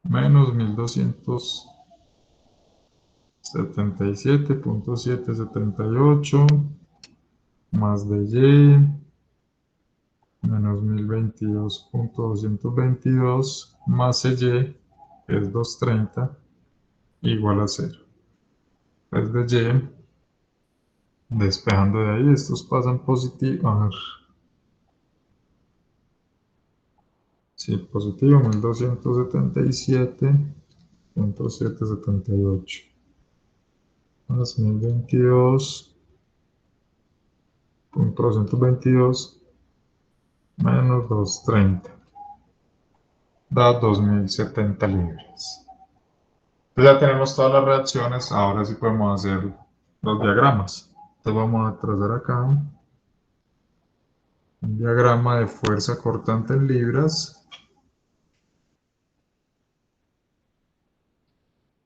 menos 1277.778 más de Y menos 1022.222 más Y, que es 230, igual a 0. Es de Y, despejando de ahí, estos pasan positivo. A ver. Sí, positivo, 1277.778 más 1022.222 menos 230 da 2070 libras. Entonces ya tenemos todas las reacciones, ahora sí podemos hacer los diagramas. Entonces vamos a trazar acá un diagrama de fuerza cortante en libras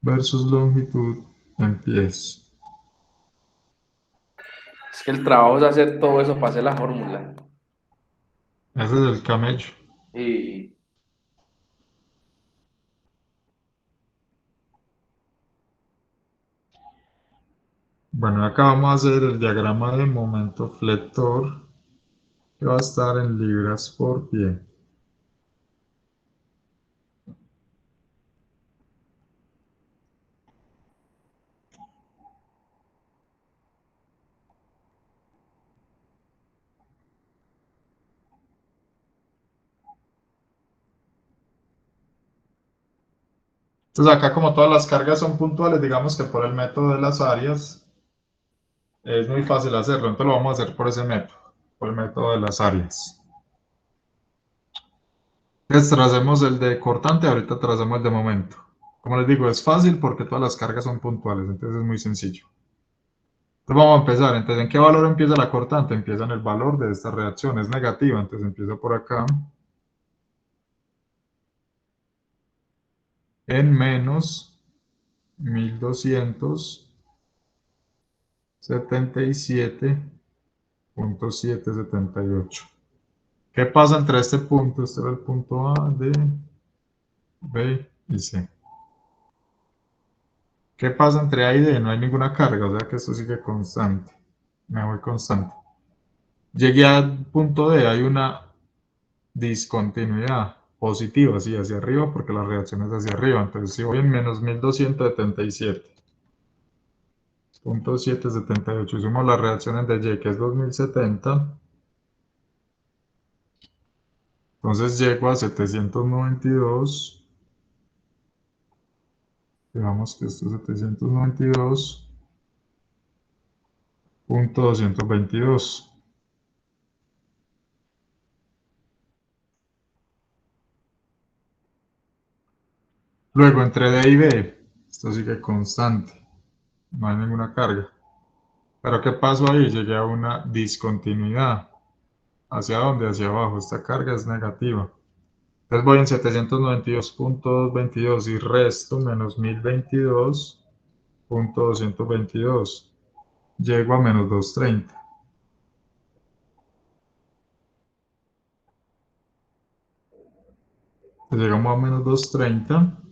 versus longitud en pies. Es que el trabajo es hacer todo eso para hacer la fórmula. Ese es el camello. Y Bueno, acá vamos a hacer el diagrama de momento flector que va a estar en libras por pie. Entonces acá como todas las cargas son puntuales, digamos que por el método de las áreas es muy fácil hacerlo, entonces lo vamos a hacer por ese método, por el método de las áreas. Entonces tracemos el de cortante, ahorita trazamos el de momento. Como les digo, es fácil porque todas las cargas son puntuales, entonces es muy sencillo. Entonces vamos a empezar. Entonces, ¿en qué valor empieza la cortante? Empieza en el valor de esta reacción, es negativa, entonces empieza por acá. En menos 1277.778. ¿Qué pasa entre este punto? Este era el punto A, D, B y C. ¿Qué pasa entre A y D? No hay ninguna carga, o sea que esto sigue constante. Me voy constante. Llegué al punto D, hay una discontinuidad positiva, sí, hacia arriba, porque la reacción es hacia arriba. Entonces, si voy en menos 1277.778 y sumo las reacciones de Y, que es 2070, entonces llego a 792. Digamos que esto es 792.222. Luego, entre D y B, esto sigue constante, no hay ninguna carga. Pero ¿qué pasó ahí? Llegué a una discontinuidad. ¿Hacia dónde? Hacia abajo. Esta carga es negativa. Entonces voy en 792.222 y resto menos 1022.222. Llego a menos 230. Entonces llegamos a menos 230.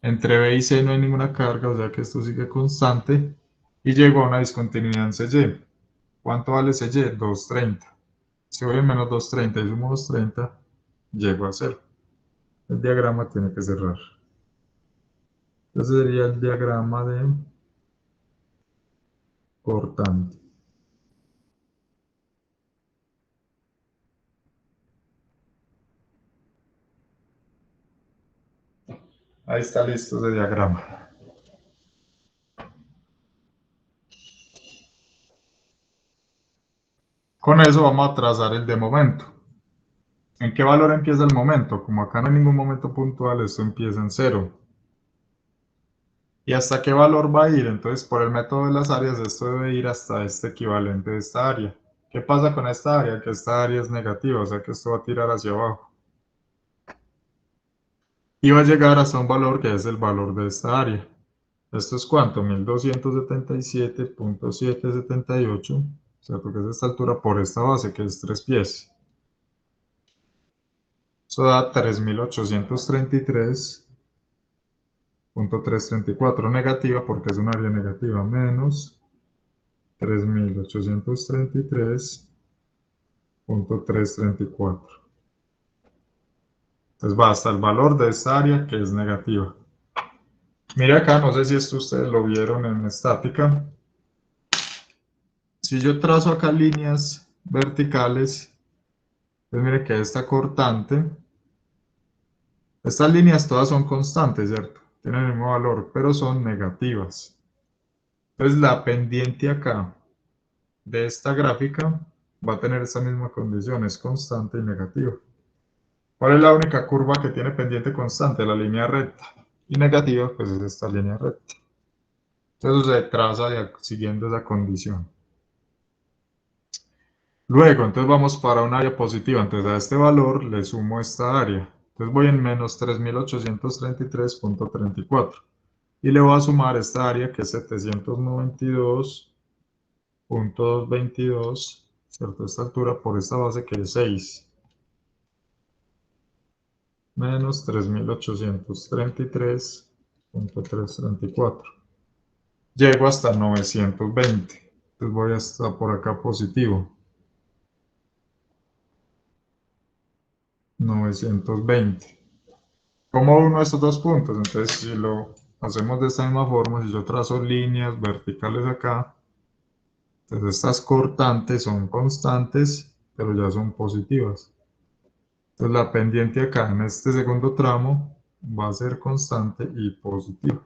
Entre B y C no hay ninguna carga, o sea que esto sigue constante. Y llego a una discontinuidad en CY. ¿Cuánto vale CY? 230. Si voy en menos 230 y sumo 230, llego a 0. El diagrama tiene que cerrar. Entonces sería el diagrama de cortante. Ahí está listo ese diagrama. Con eso vamos a trazar el de momento. ¿En qué valor empieza el momento? Como acá no hay ningún momento puntual, esto empieza en 0. ¿Y hasta qué valor va a ir? Entonces, por el método de las áreas, esto debe ir hasta este equivalente de esta área. ¿Qué pasa con esta área? Que esta área es negativa, o sea que esto va a tirar hacia abajo. Y va a llegar hasta un valor que es el valor de esta área. ¿Esto es cuánto? 1277.778, ¿cierto? Que es esta altura por esta base, que es 3 pies. Eso da 3833.334, negativa porque es un área negativa, menos 3833.334. Entonces va hasta el valor de esta área que es negativa. Mira acá, no sé si esto ustedes lo vieron en estática. Si yo trazo acá líneas verticales, pues mire que esta cortante, estas líneas todas son constantes, ¿cierto? Tienen el mismo valor, pero son negativas. Entonces la pendiente acá de esta gráfica va a tener esta misma condición, es constante y negativa. ¿Cuál es la única curva que tiene pendiente constante? La línea recta. Y negativa, pues es esta línea recta. Entonces se traza siguiendo esa condición. Luego, entonces vamos para un área positiva. Entonces a este valor le sumo esta área. Entonces voy en menos 3833.34. Y le voy a sumar esta área que es 792.222, ¿cierto? Esta altura por esta base que es 6. Menos 3833.334. Llego hasta 920. Entonces voy hasta por acá positivo. 920. ¿Cómo uno de estos dos puntos? Entonces, si lo hacemos de esta misma forma, si yo trazo líneas verticales acá, entonces estas cortantes son constantes, pero ya son positivas. Entonces la pendiente acá en este segundo tramo va a ser constante y positivo.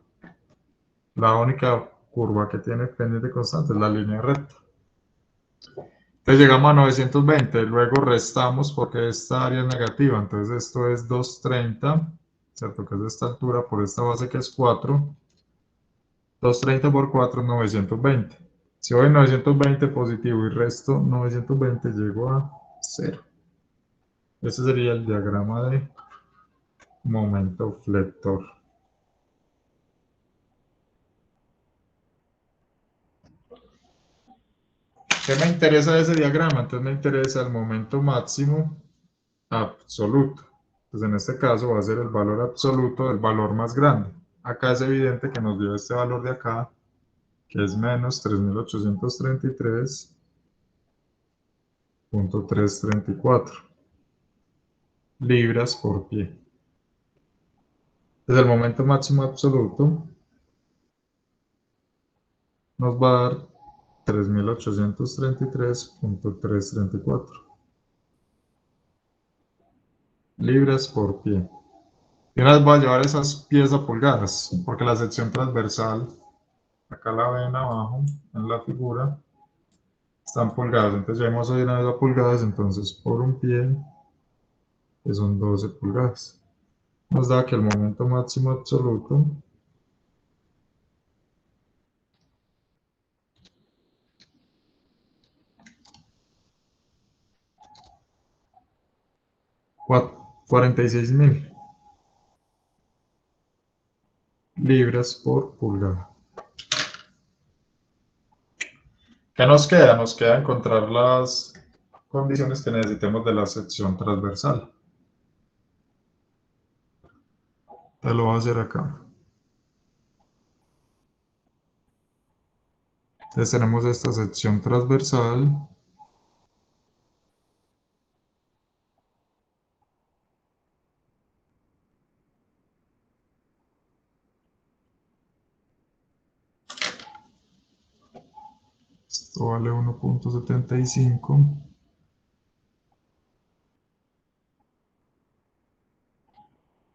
La única curva que tiene pendiente constante es la línea recta. Entonces llegamos a 920, luego restamos porque esta área es negativa, entonces esto es 230, ¿cierto? Que es de esta altura por esta base que es 4. 230 por 4 es 920. Si voy 920 positivo y resto 920, llego a 0. Este sería el diagrama de momento flector. ¿Qué me interesa de ese diagrama? Entonces me interesa el momento máximo absoluto. Pues en este caso va a ser el valor absoluto del valor más grande. Acá es evidente que nos dio este valor de acá, que es menos 3.833.334 libras por pie. Entonces el momento máximo absoluto nos va a dar 3.833.334 libras por pie. Y una vez voy a llevar esas pies a pulgadas, porque la sección transversal, acá la ven abajo en la figura, están pulgadas. Entonces llevamos hoy una vez a pulgadas, entonces por un pie, que son 12 pulgadas. Nos da que el momento máximo absoluto es 46.000 libras por pulgada. ¿Qué nos queda? Nos queda encontrar las condiciones que necesitemos de la sección transversal. Te lo voy a hacer acá. Entonces tenemos esta sección transversal. Esto vale 1.75.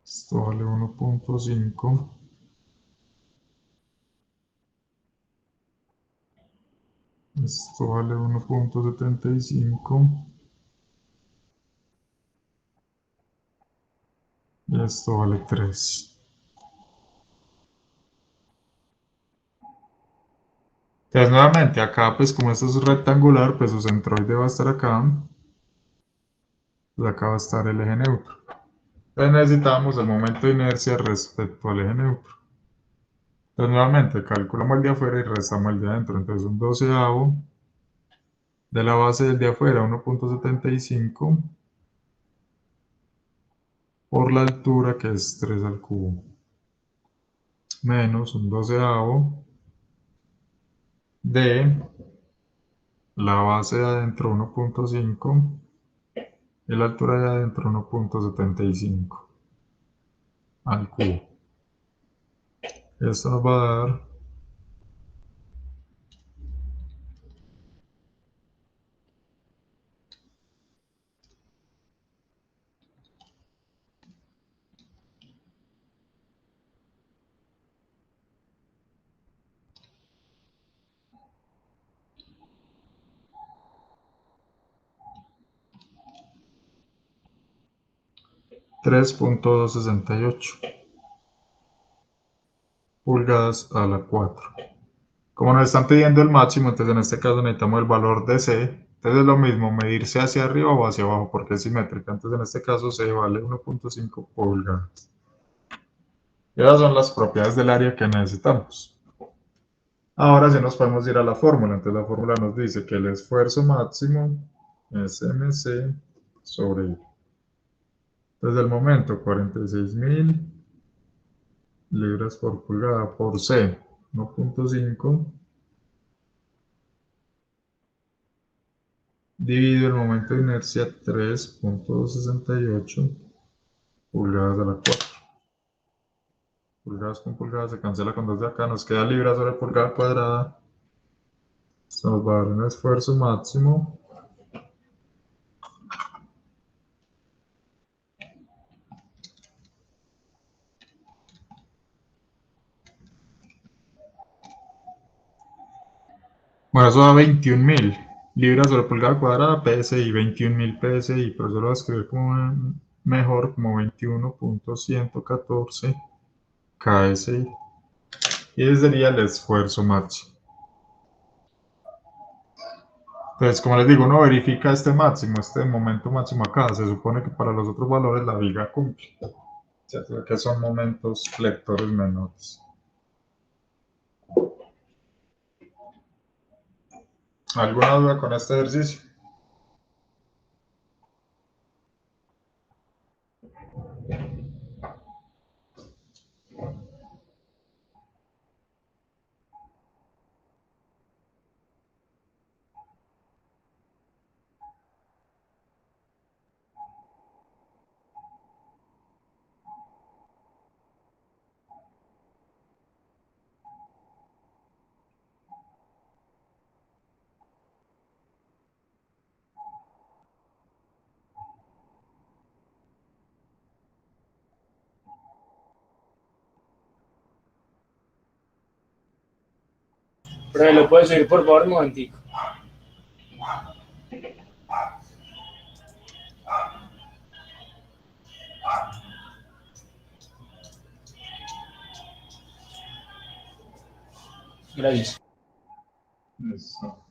Esto vale 1.5. Esto vale 1.75. Y esto vale 3. Entonces nuevamente acá pues como esto es rectangular, pues su centroide va a estar acá. Pues acá va a estar el eje neutro. Entonces necesitamos el momento de inercia respecto al eje neutro. Entonces nuevamente calculamos el de afuera y restamos el de adentro. Entonces un 12avo de la base del de afuera, 1.75, por la altura que es 3 al cubo, menos un 12avo de la base de adentro 1.5 y la altura de adentro 1.75 al cubo. Esto nos va a dar 3.268 pulgadas a la 4. Como nos están pidiendo el máximo, entonces en este caso necesitamos el valor de C. Entonces es lo mismo medirse hacia arriba o hacia abajo porque es simétrica. Entonces en este caso C vale 1.5 pulgadas. Y esas son las propiedades del área que necesitamos. Ahora sí nos podemos ir a la fórmula. Entonces la fórmula nos dice que el esfuerzo máximo es mc sobre I. Entonces el momento 46.000 libras por pulgada por C 1.5 dividido el momento de inercia 3.68 pulgadas a la 4. Pulgadas con pulgadas se cancela con 2 de acá, nos queda libras sobre pulgada cuadrada. Esto nos va a dar un esfuerzo máximo Bueno, eso da 21.000 libras sobre pulgada cuadrada, PSI, 21.000 PSI, pero yo lo voy a escribir como mejor, como 21.114 KSI. Y ese sería el esfuerzo máximo. Entonces, como les digo, uno verifica este máximo, este momento máximo acá. Se supone que para los otros valores la viga cumple. ¿Cierto? Que son momentos flectores menores. ¿Alguna duda con este ejercicio? Pero lo puedes subir por favor un momentico. Gracias. Eso.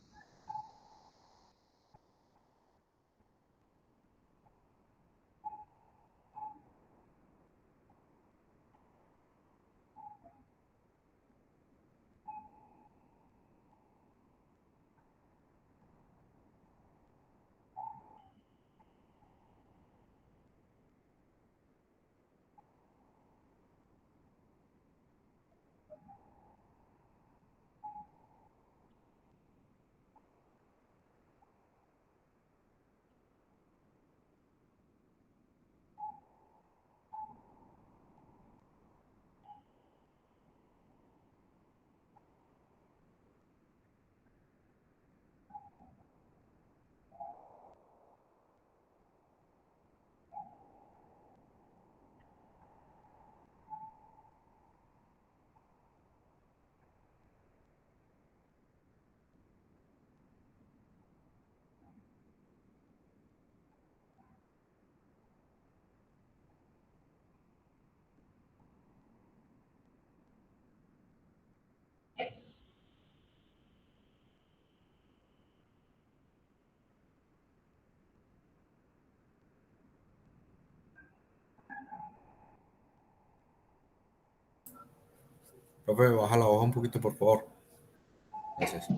Profe, baja la hoja un poquito, por favor. Gracias.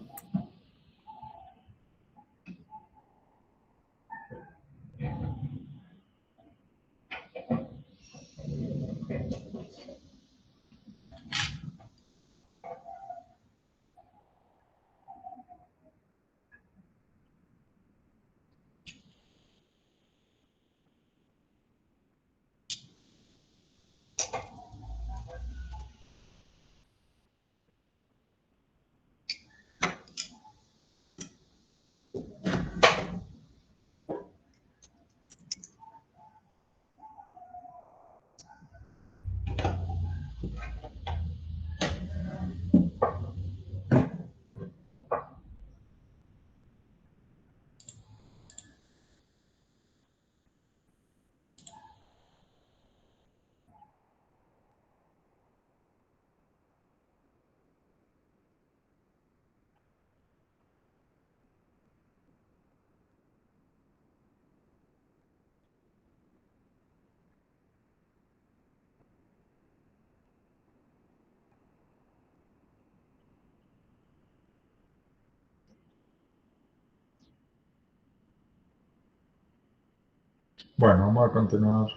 Bueno, vamos a continuar.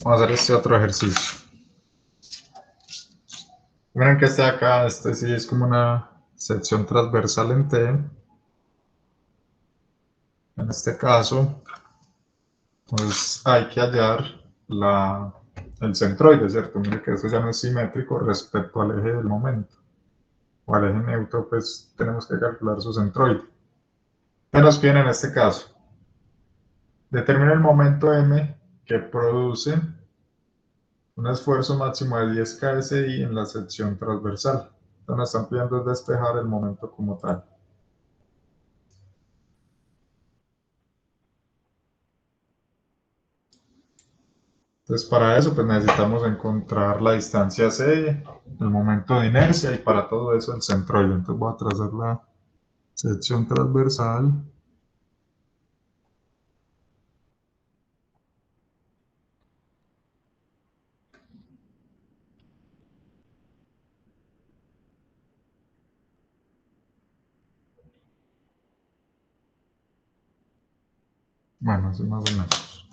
Vamos a hacer este otro ejercicio. Miren que este de acá, este sí es como una sección transversal en T. En este caso, pues hay que hallar el centroide, ¿cierto? Mire que eso ya no es simétrico respecto al eje del momento. O al eje neutro, pues tenemos que calcular su centroide. ¿Qué nos piden en este caso? Determina el momento M que produce un esfuerzo máximo de 10 KSI en la sección transversal. Entonces nos están pidiendo es despejar el momento como tal. Entonces para eso pues necesitamos encontrar la distancia C, el momento de inercia y para todo eso el centroide. Entonces voy a trazar la sección transversal. Bueno, así más o menos.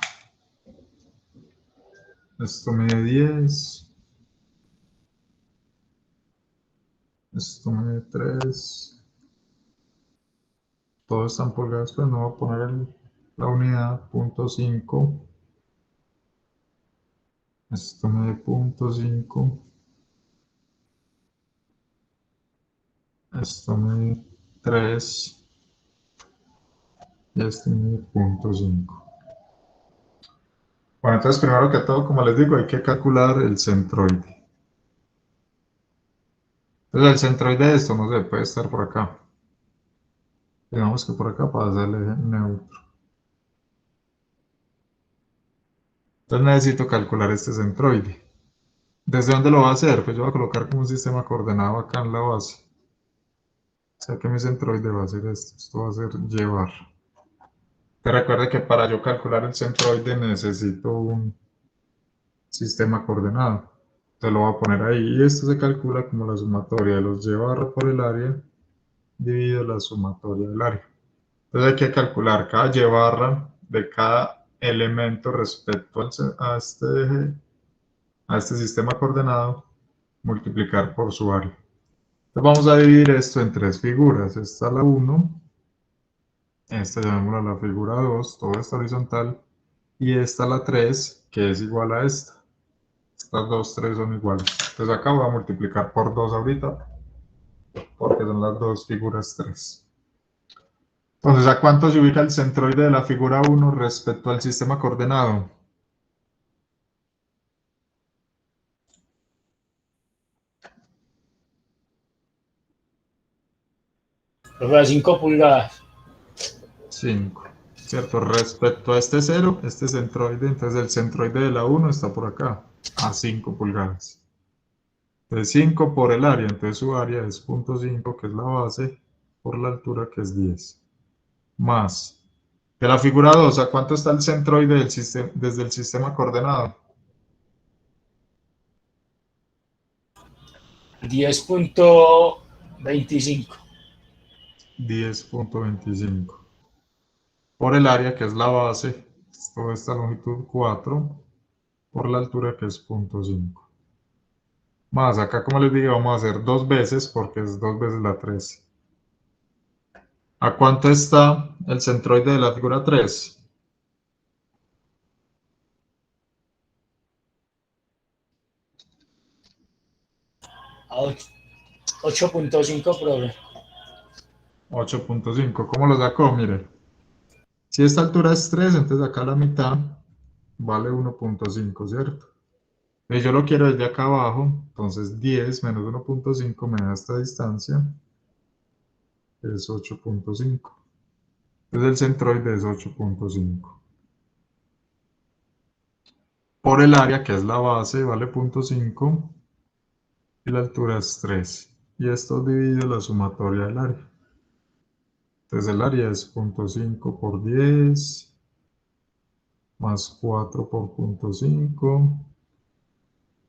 Esto mide 10. Esto mide 3. Todo está en pulgadas, pues no voy a poner la unidad, 0.5. Esto mide 0.5. Esto mide 3. Y este mide 0.5. Bueno, entonces primero que todo, como les digo, hay que calcular el centroide. Entonces el centroide de esto, no sé, puede estar por acá. Digamos que por acá para hacerle neutro. Entonces necesito calcular este centroide. ¿Desde dónde lo va a hacer? Pues yo voy a colocar como un sistema coordenado acá en la base. O sea que mi centroide va a ser esto. Esto va a ser llevar. Te recuerda que para yo calcular el centroide necesito un sistema coordenado. Te lo voy a poner ahí. Y esto se calcula como la sumatoria de los llevar por el área dividido la sumatoria del área. Entonces hay que calcular cada llevarra de cada elemento respecto a este sistema coordenado, multiplicar por su área. Entonces vamos a dividir esto en tres figuras. Esta es la 1, esta llamémosla la figura 2, todo está horizontal, y esta la 3, que es igual a esta. Estas dos, 3 son iguales. Entonces acá voy a multiplicar por 2 ahorita, porque son las dos figuras 3. Entonces, ¿a cuánto se ubica el centroide de la figura 1 respecto al sistema coordenado? Profe, a 5 pulgadas. 5, ¿cierto? Respecto a este 0, este centroide, entonces el centroide de la 1 está por acá, a 5 pulgadas. Entonces 5 por el área, entonces su área es 0.5, que es la base, por la altura, que es 10. Más, de la figura 2, ¿a cuánto está el centroide desde el sistema coordenado? 10.25. 10.25. Por el área, que es la base, toda esta longitud 4, por la altura, que es 0.5. Más, acá como les digo, vamos a hacer 2 veces, porque es 2 veces la 3. ¿A cuánto está el centroide de la figura 3? A 8.5, profe. 8.5. ¿Cómo lo sacó? Mire, si esta altura es 3, entonces acá la mitad vale 1.5, ¿cierto? Y yo lo quiero desde acá abajo, entonces 10 menos 1.5 me da esta distancia, que es 8.5. Entonces el centroide es 8.5. Por el área, que es la base, vale 0.5 y la altura es 3. Y esto divide la sumatoria del área. Entonces el área es 0.5 por 10 más 4 por 0.5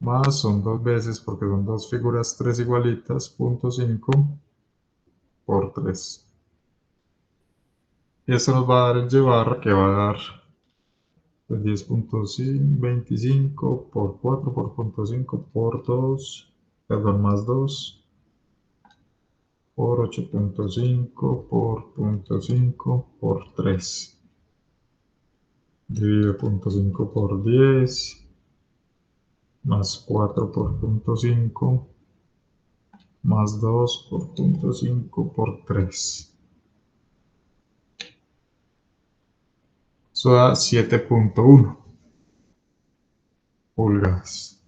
más, son 2 veces porque son dos figuras 3 igualitas, 0.5 por 3. Y esto nos va a dar el llevar, que va a dar 10.25 por 4 por 0.5 por 2, perdón, más 2 por 8.5 por 0.5 por 3. Divide 0.5 por 10 más 4 por 0.5 más 2 por 0.5 por 3. Eso da 7.1 pulgadas.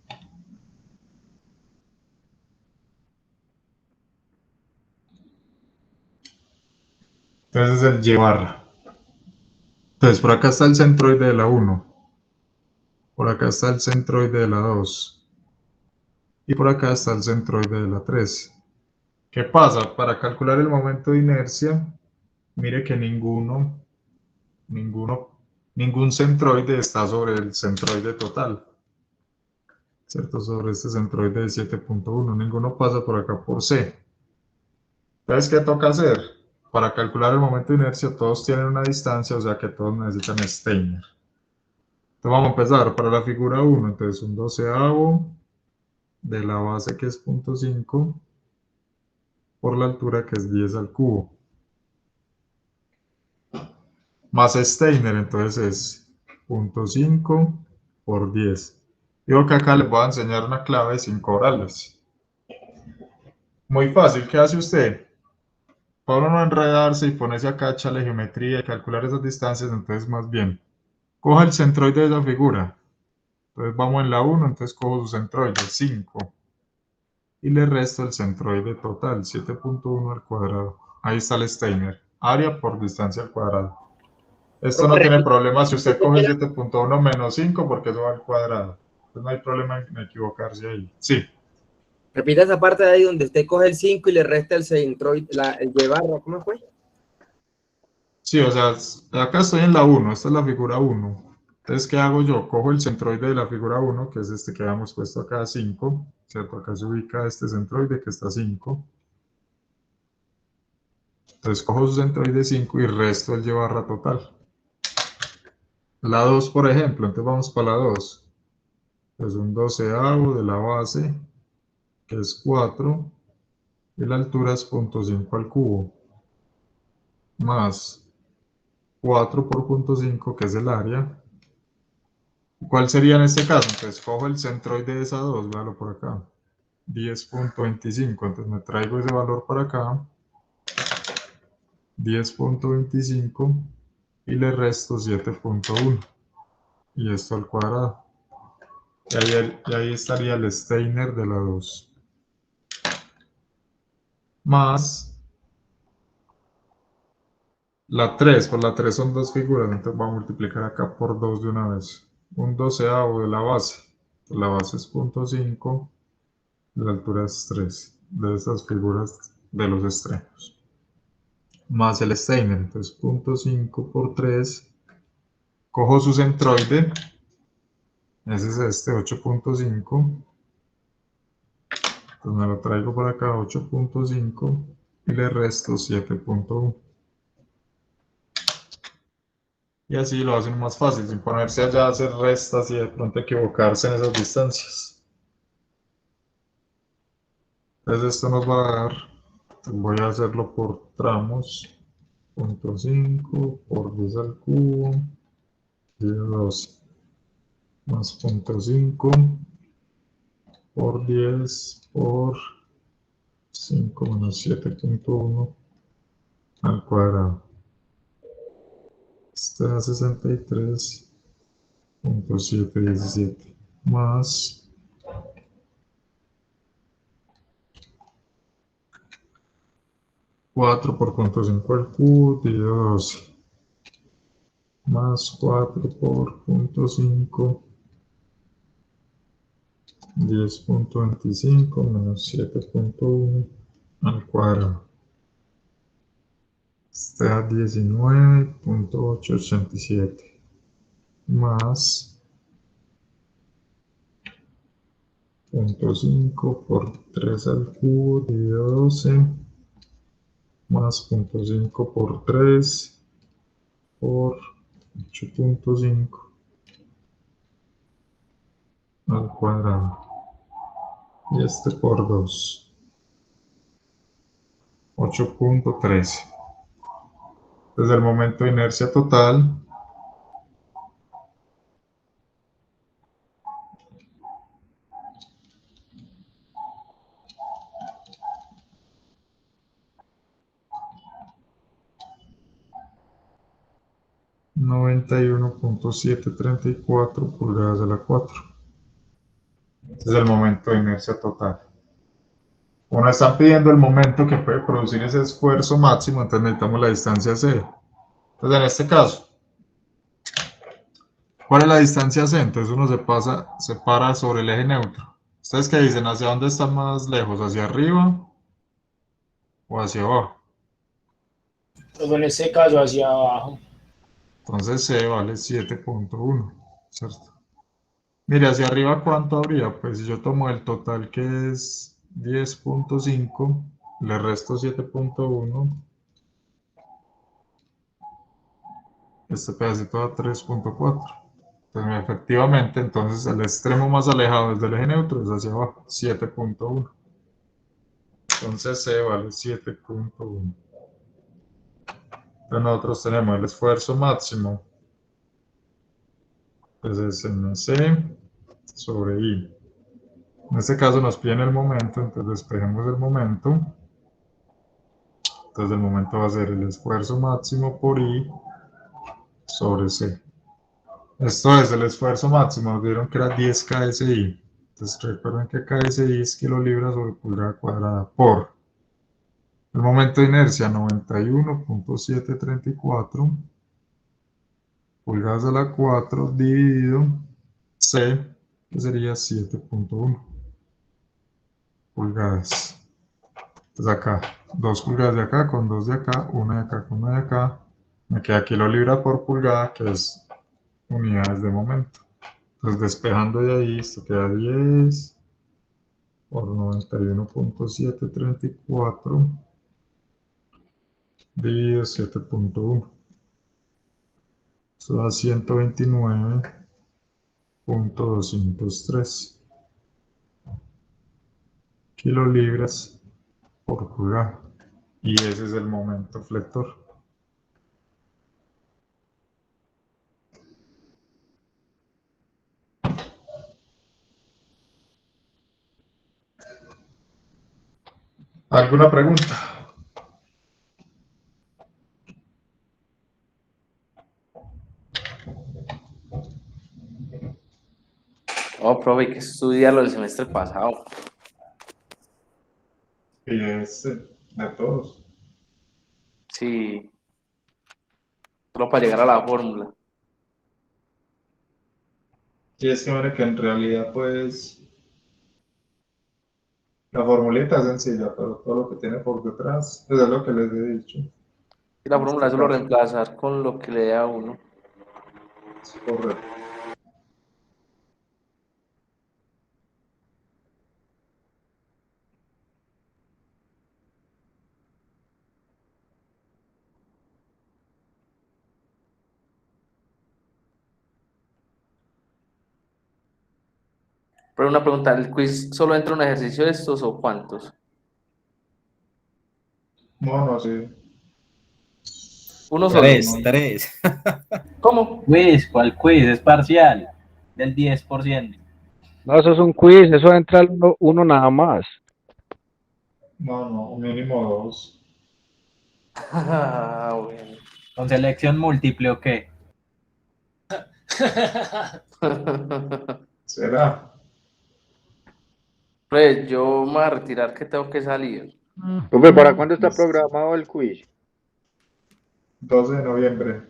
Entonces es el y barra. Entonces por acá está el centroide de la 1. Por acá está el centroide de la 2. Y por acá está el centroide de la 3. ¿Qué pasa? Para calcular el momento de inercia, mire que ningún centroide está sobre el centroide total, ¿cierto? Sobre este centroide de 7.1, ninguno pasa por acá por C. Entonces, ¿qué toca hacer? Para calcular el momento de inercia, todos tienen una distancia, o sea que todos necesitan Steiner. Entonces vamos a empezar para la figura 1, entonces un doceavo de la base que es 0.5 por la altura que es 10 al cubo. Más Steiner, entonces es 0.5 por 10. Digo que acá les voy a enseñar una clave sin cobrarles. Muy fácil, ¿qué hace usted? Para uno no enredarse y ponerse acá a echarle geometría y calcular esas distancias, entonces más bien, coja el centroide de esa figura. Entonces vamos en la 1, entonces cojo su centroide, 5. Y le resto el centroide total, 7.1 al cuadrado. Ahí está el Steiner, área por distancia al cuadrado. Esto no tiene problema si usted coge 7.1 menos 5 porque eso va al cuadrado. Entonces no hay problema en equivocarse ahí. Sí. Repita esa parte de ahí donde usted coge el 5 y le resta el centroide, el y barra, ¿cómo fue? Sí, o sea, acá estoy en la 1, esta es la figura 1. Entonces, ¿qué hago yo? Cojo el centroide de la figura 1, que es este que habíamos puesto acá, 5, ¿cierto? Acá se ubica este centroide que está 5. Entonces, cojo su centroide 5 y resto el y barra total. La 2, por ejemplo, entonces vamos para la 2. Pues un doceavo de la base, que es 4, y la altura es 0.5 al cubo, más 4 por 0.5, que es el área. ¿Cuál sería en este caso? Entonces cojo el centroide de esa 2, véalo por acá, 10.25, entonces me traigo ese valor para acá, 10.25, y le resto 7.1, y esto al cuadrado. Y ahí estaría el Steiner de la 2. Más la 3, por la 3 son dos figuras, entonces voy a multiplicar acá por 2 de una vez. Un doceavo de la base es 0.5, la altura es 3, de estas figuras de los extremos. Más el Steiner, entonces 0.5 por 3, cojo su centroide, ese es este, 8.5, entonces me lo traigo por acá, 8.5, y le resto 7.1. Y así lo hacen más fácil, sin ponerse allá a hacer restas y de pronto equivocarse en esas distancias. Entonces esto nos va a dar, voy a hacerlo por tramos, 0.5 por 10 al cubo, de 12, más 0.5 por 10 por 5 menos 7.1 al cuadrado. Este da 63.717 más 4 por 0.5 al cubo dividido 12, más 4 por 0.5, 10.25 menos 7.1 al cuadrado. Este da 19.887 más 0.5 por 3 al cubo dividido 12 más 0.5 por 3 por 8.5 al cuadrado, y este por 2, 8.13. Desde el momento de inercia total, pulgadas a la 4. Este es el momento de inercia total. Uno está pidiendo el momento que puede producir ese esfuerzo máximo, entonces necesitamos la distancia C. Entonces, en este caso, ¿cuál es la distancia C? Entonces uno se para sobre el eje neutro. ¿Ustedes qué dicen? ¿Hacia dónde está más lejos? ¿Hacia arriba o hacia abajo? Pues en este caso hacia abajo. Entonces C vale 7.1, ¿cierto? Mire, hacia arriba, ¿cuánto habría? Pues si yo tomo el total que es 10.5, le resto 7.1, este pedacito da 3.4. Entonces, efectivamente, entonces el extremo más alejado desde el eje neutro es hacia abajo, 7.1. Entonces C vale 7.1. Entonces nosotros tenemos el esfuerzo máximo, pues es MC sobre I. En este caso nos piden el momento, entonces despejemos el momento. Entonces el momento va a ser el esfuerzo máximo por I sobre C. Esto es el esfuerzo máximo, nos dieron que era 10 KSI. Entonces recuerden que KSI es kilolibras sobre pulgada cuadrada por el momento de inercia 91.734 pulgadas a la 4 dividido C, que sería 7.1 pulgadas. Entonces acá, 2 pulgadas de acá con 2 de acá, 1 de acá con 1 de acá. Me queda kilolibra por pulgada, que es unidades de momento. Entonces despejando de ahí, esto queda 10 por 91.734 dividido 7.1. Esto da 129.203 kilolibras por pulgada. Y ese es el momento flector. ¿Alguna pregunta? Oh, profe, hay que estudiarlo el semestre pasado. Y es de todos. Sí, solo para llegar a la fórmula. Y es que, mire, que en realidad, pues, la formulita es sencilla, pero todo lo que tiene por detrás, eso es lo que les he dicho. Y la En fórmula este es solo caso, reemplazar con lo que le dé a uno. es correcto. Pero una pregunta, ¿el quiz solo entra un ejercicio de estos o cuántos? No, no, sí. Uno Pero solo. Tres, no. tres. ¿Cómo? Quiz, ¿cuál quiz? Es parcial, del 10%. No, eso es un quiz, eso entra uno nada más. No, no, mínimo 2. Ah, bueno. ¿Con selección múltiple o qué? ¿Será? Pues yo me voy a retirar que tengo que salir. Profe, ¿para cuándo está programado el quiz? 12 de noviembre,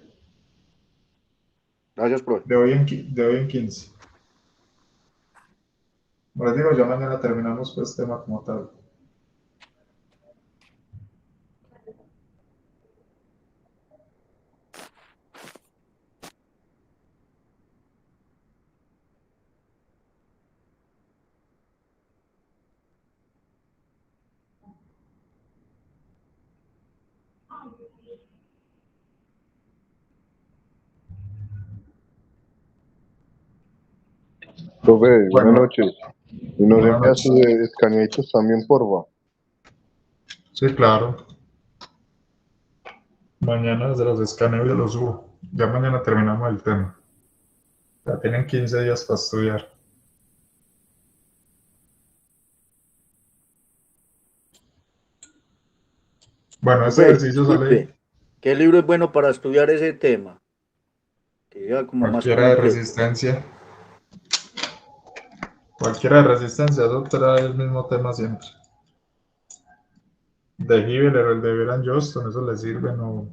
Gracias, profe. de hoy en 15. Como les digo, ya mañana terminamos pues tema como tal. Profe, buenas Bueno, noches. Y nos buenas envía sus noches. escaneaditos también, porfa. Sí, claro. Mañana se los escaneo y los subo. Ya mañana terminamos el tema. Ya tienen 15 días para estudiar. Bueno, ese Profe, ejercicio sale disculpe, ¿qué libro es bueno para estudiar ese tema? Que sea como más cualquiera de completo. resistencia. Cualquiera de resistencia, eso trae el mismo tema siempre. de Hibbeler o el de Beran Johnston, eso le sirven, o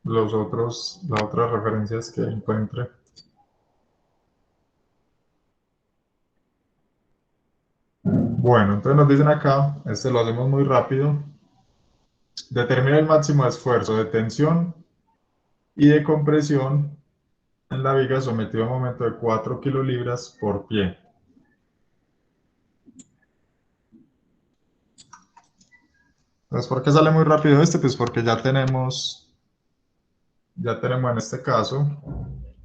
las otras referencias que encuentre. Bueno, entonces nos dicen acá, este lo hacemos muy rápido. Determina el máximo esfuerzo de tensión y de compresión en la viga sometido a un momento de 4 kilolibras por pie. Entonces, ¿por qué sale muy rápido este? Pues porque ya tenemos en este caso,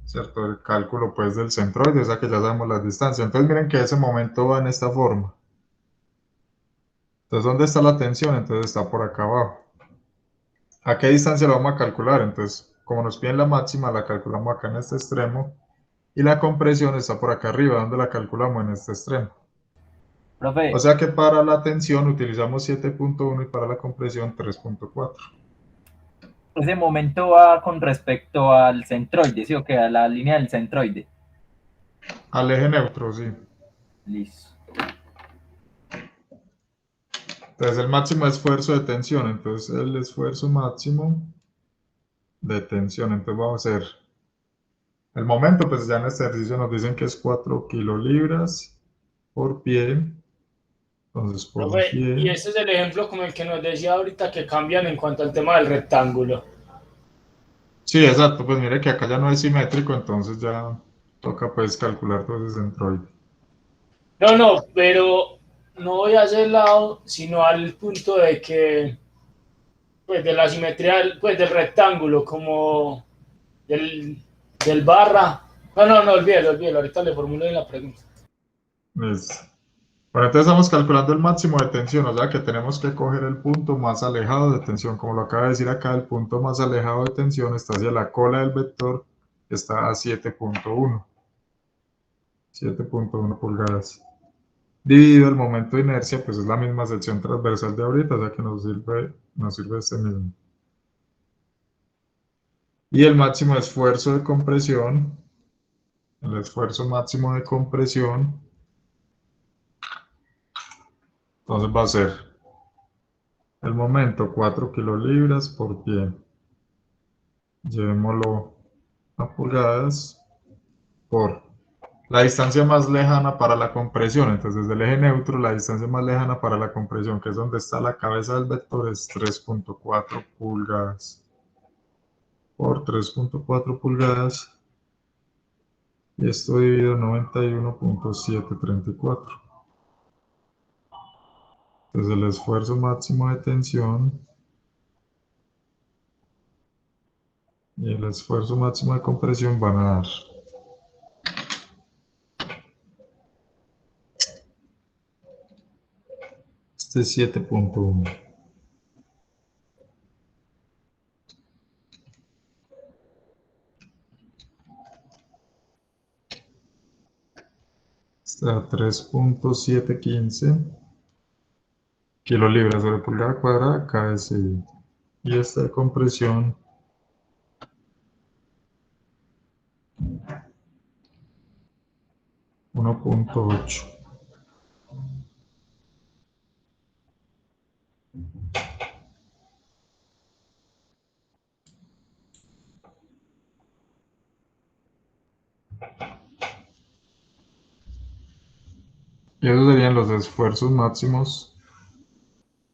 ¿cierto? El cálculo pues del centroide, o sea que ya sabemos las distancias. Entonces miren que ese momento va en esta forma. Entonces, ¿dónde está la tensión? Entonces está por acá abajo. ¿A qué distancia lo vamos a calcular? Entonces, como nos piden la máxima, la calculamos acá en este extremo. Y la compresión está por acá arriba, donde la calculamos en este extremo. Profe, O sea que para la tensión utilizamos 7.1 y para la compresión 3.4. ese momento va con respecto al centroide, ¿sí o qué? A la línea del centroide. Al eje neutro, sí. Listo. Entonces el máximo esfuerzo de tensión, entonces el esfuerzo máximo de tensión, entonces vamos a hacer el momento, pues ya en este ejercicio nos dicen que es 4 kilolibras por pie, entonces por Profe, y pie, este es el ejemplo como el que nos decía ahorita que cambian en cuanto al tema del rectángulo. sí, exacto, pues mire que acá ya no es simétrico, entonces ya toca pues calcular todo ese centroide. No, pero no voy a ese lado, sino al punto de que, pues de la simetría, pues del rectángulo, como del barra. No, olvídelo, ahorita le formulo la pregunta. Listo. Bueno, entonces estamos calculando el máximo de tensión, o sea que tenemos que coger el punto más alejado de tensión. Como lo acaba de decir acá, el punto más alejado de tensión está hacia la cola del vector, que está a 7.1 pulgadas. Dividido el momento de inercia, pues es la misma sección transversal de ahorita, o sea que nos sirve este mismo. Y el máximo esfuerzo de compresión, el esfuerzo máximo de compresión, entonces va a ser el momento 4 kilolibras por pie. Llevémoslo a pulgadas por la distancia más lejana para la compresión. Entonces, desde el eje neutro, la distancia más lejana para la compresión, que es donde está la cabeza del vector, es 3.4 pulgadas por 3.4 pulgadas. Y esto dividido 91.734. Entonces, el esfuerzo máximo de tensión y el esfuerzo máximo de compresión van a dar este 7.1. Está 3.715 kilolibras sobre pulgada cuadrada KSI. Y esta de compresión $1.8. Y esos serían los esfuerzos máximos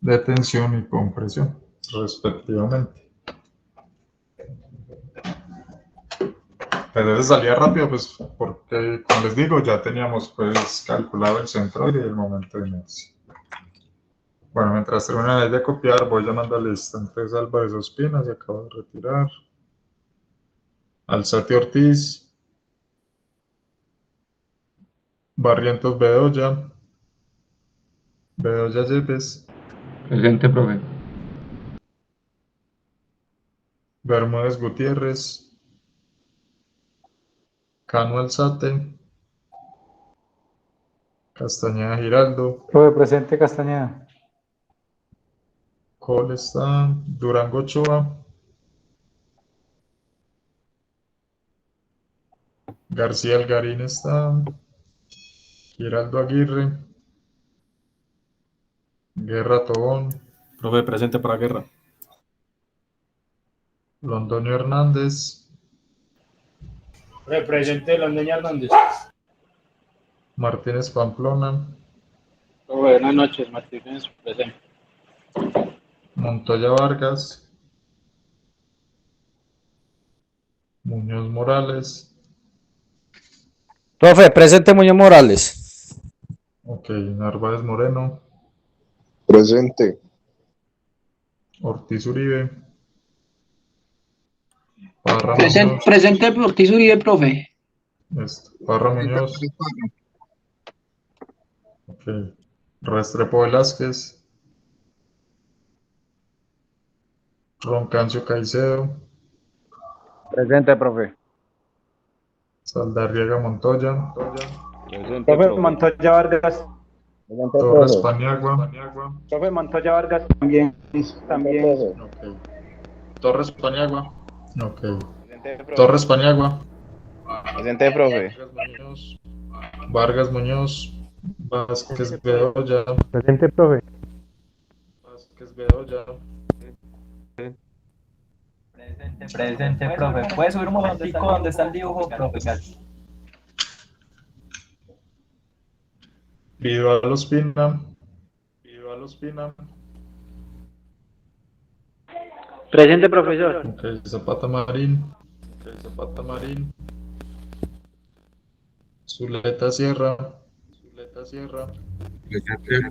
de tensión y compresión, respectivamente. Entonces salía rápido, pues, porque, como les digo, ya teníamos pues calculado el centroide y el momento de inercia. Bueno, mientras terminan de copiar, voy llamando a la lista. Entonces, Álvarez Ospina se acaba de retirar. Alzate Ortiz. Barrientos Bedoya. Bedoya Yepes. Presente, profe. Bermúdez Gutiérrez. Cano Alzate. Castañeda Giraldo. Profe, presente Castañeda. Cole está. Durango Ochoa. García Algarín está. Giraldo Aguirre. Guerra Tobón. Profe, presente para guerra. Londoño Hernández, Represente Londoño Hernández. Martínez Pamplona, Buenas noches, Martínez, presente. Montoya Vargas, Muñoz Morales, Profe, presente Muñoz Morales. ok, Narváez Moreno, Presente. Ortiz Uribe, Parra Presente, Muñoz, presente Ortiz Uribe, profe. Parra Muñoz, ok, Restrepo Velázquez, Roncancio Caicedo, Presente, profe. Saldarriaga Montoya, Profe Montoya Vargas. Torres Paniagua, Profe Montoya Vargas también. ok, Torres Paniagua, ok, Torres Paniagua, Presente, profe. Vargas Muñoz, Vázquez Bedoya, Presente, profe. Vázquez Bedoya, Presente, profe. ¿Puede subir un momentico donde está el dibujo, profe? Gracias. Vidual Ospina, Presente, profesor. ok, Zapata Marín, Zuleta Sierra,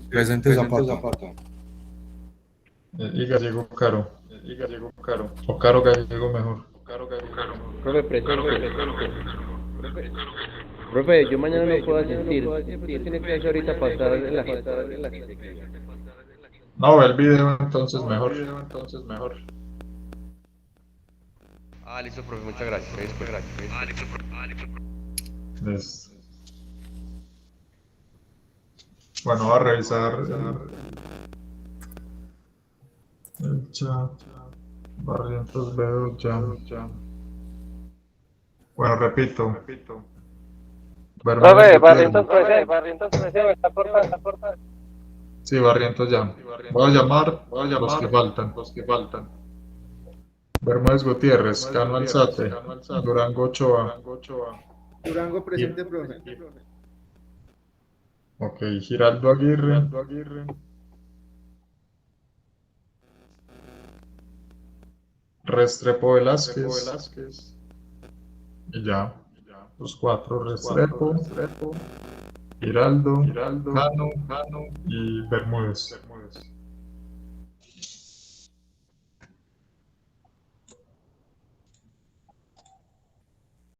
Presente Zapata. y Gallego Caro, o Caro Gallego mejor. Profe, presente. Profe, yo mañana no puedo asistir. ¿Qué tiene que hacer ahorita para estar en la No, ve el video entonces mejor. Ah, listo, profe, muchas gracias. Es- Bueno, voy a revisar el chat. Barrientos veo ya. Bueno, repito. Profe, Barrientos presente, está por favor. Sí, Barrientos ya. Voy a llamar los que faltan. Bermúdez Gutiérrez, Cano Alzate, Durango Ochoa. Durango presente, profe. Ok, Giraldo Aguirre. Restrepo Velázquez. Y ya. Los 4, Restrepo, Giraldo, Cano y Bermúdez.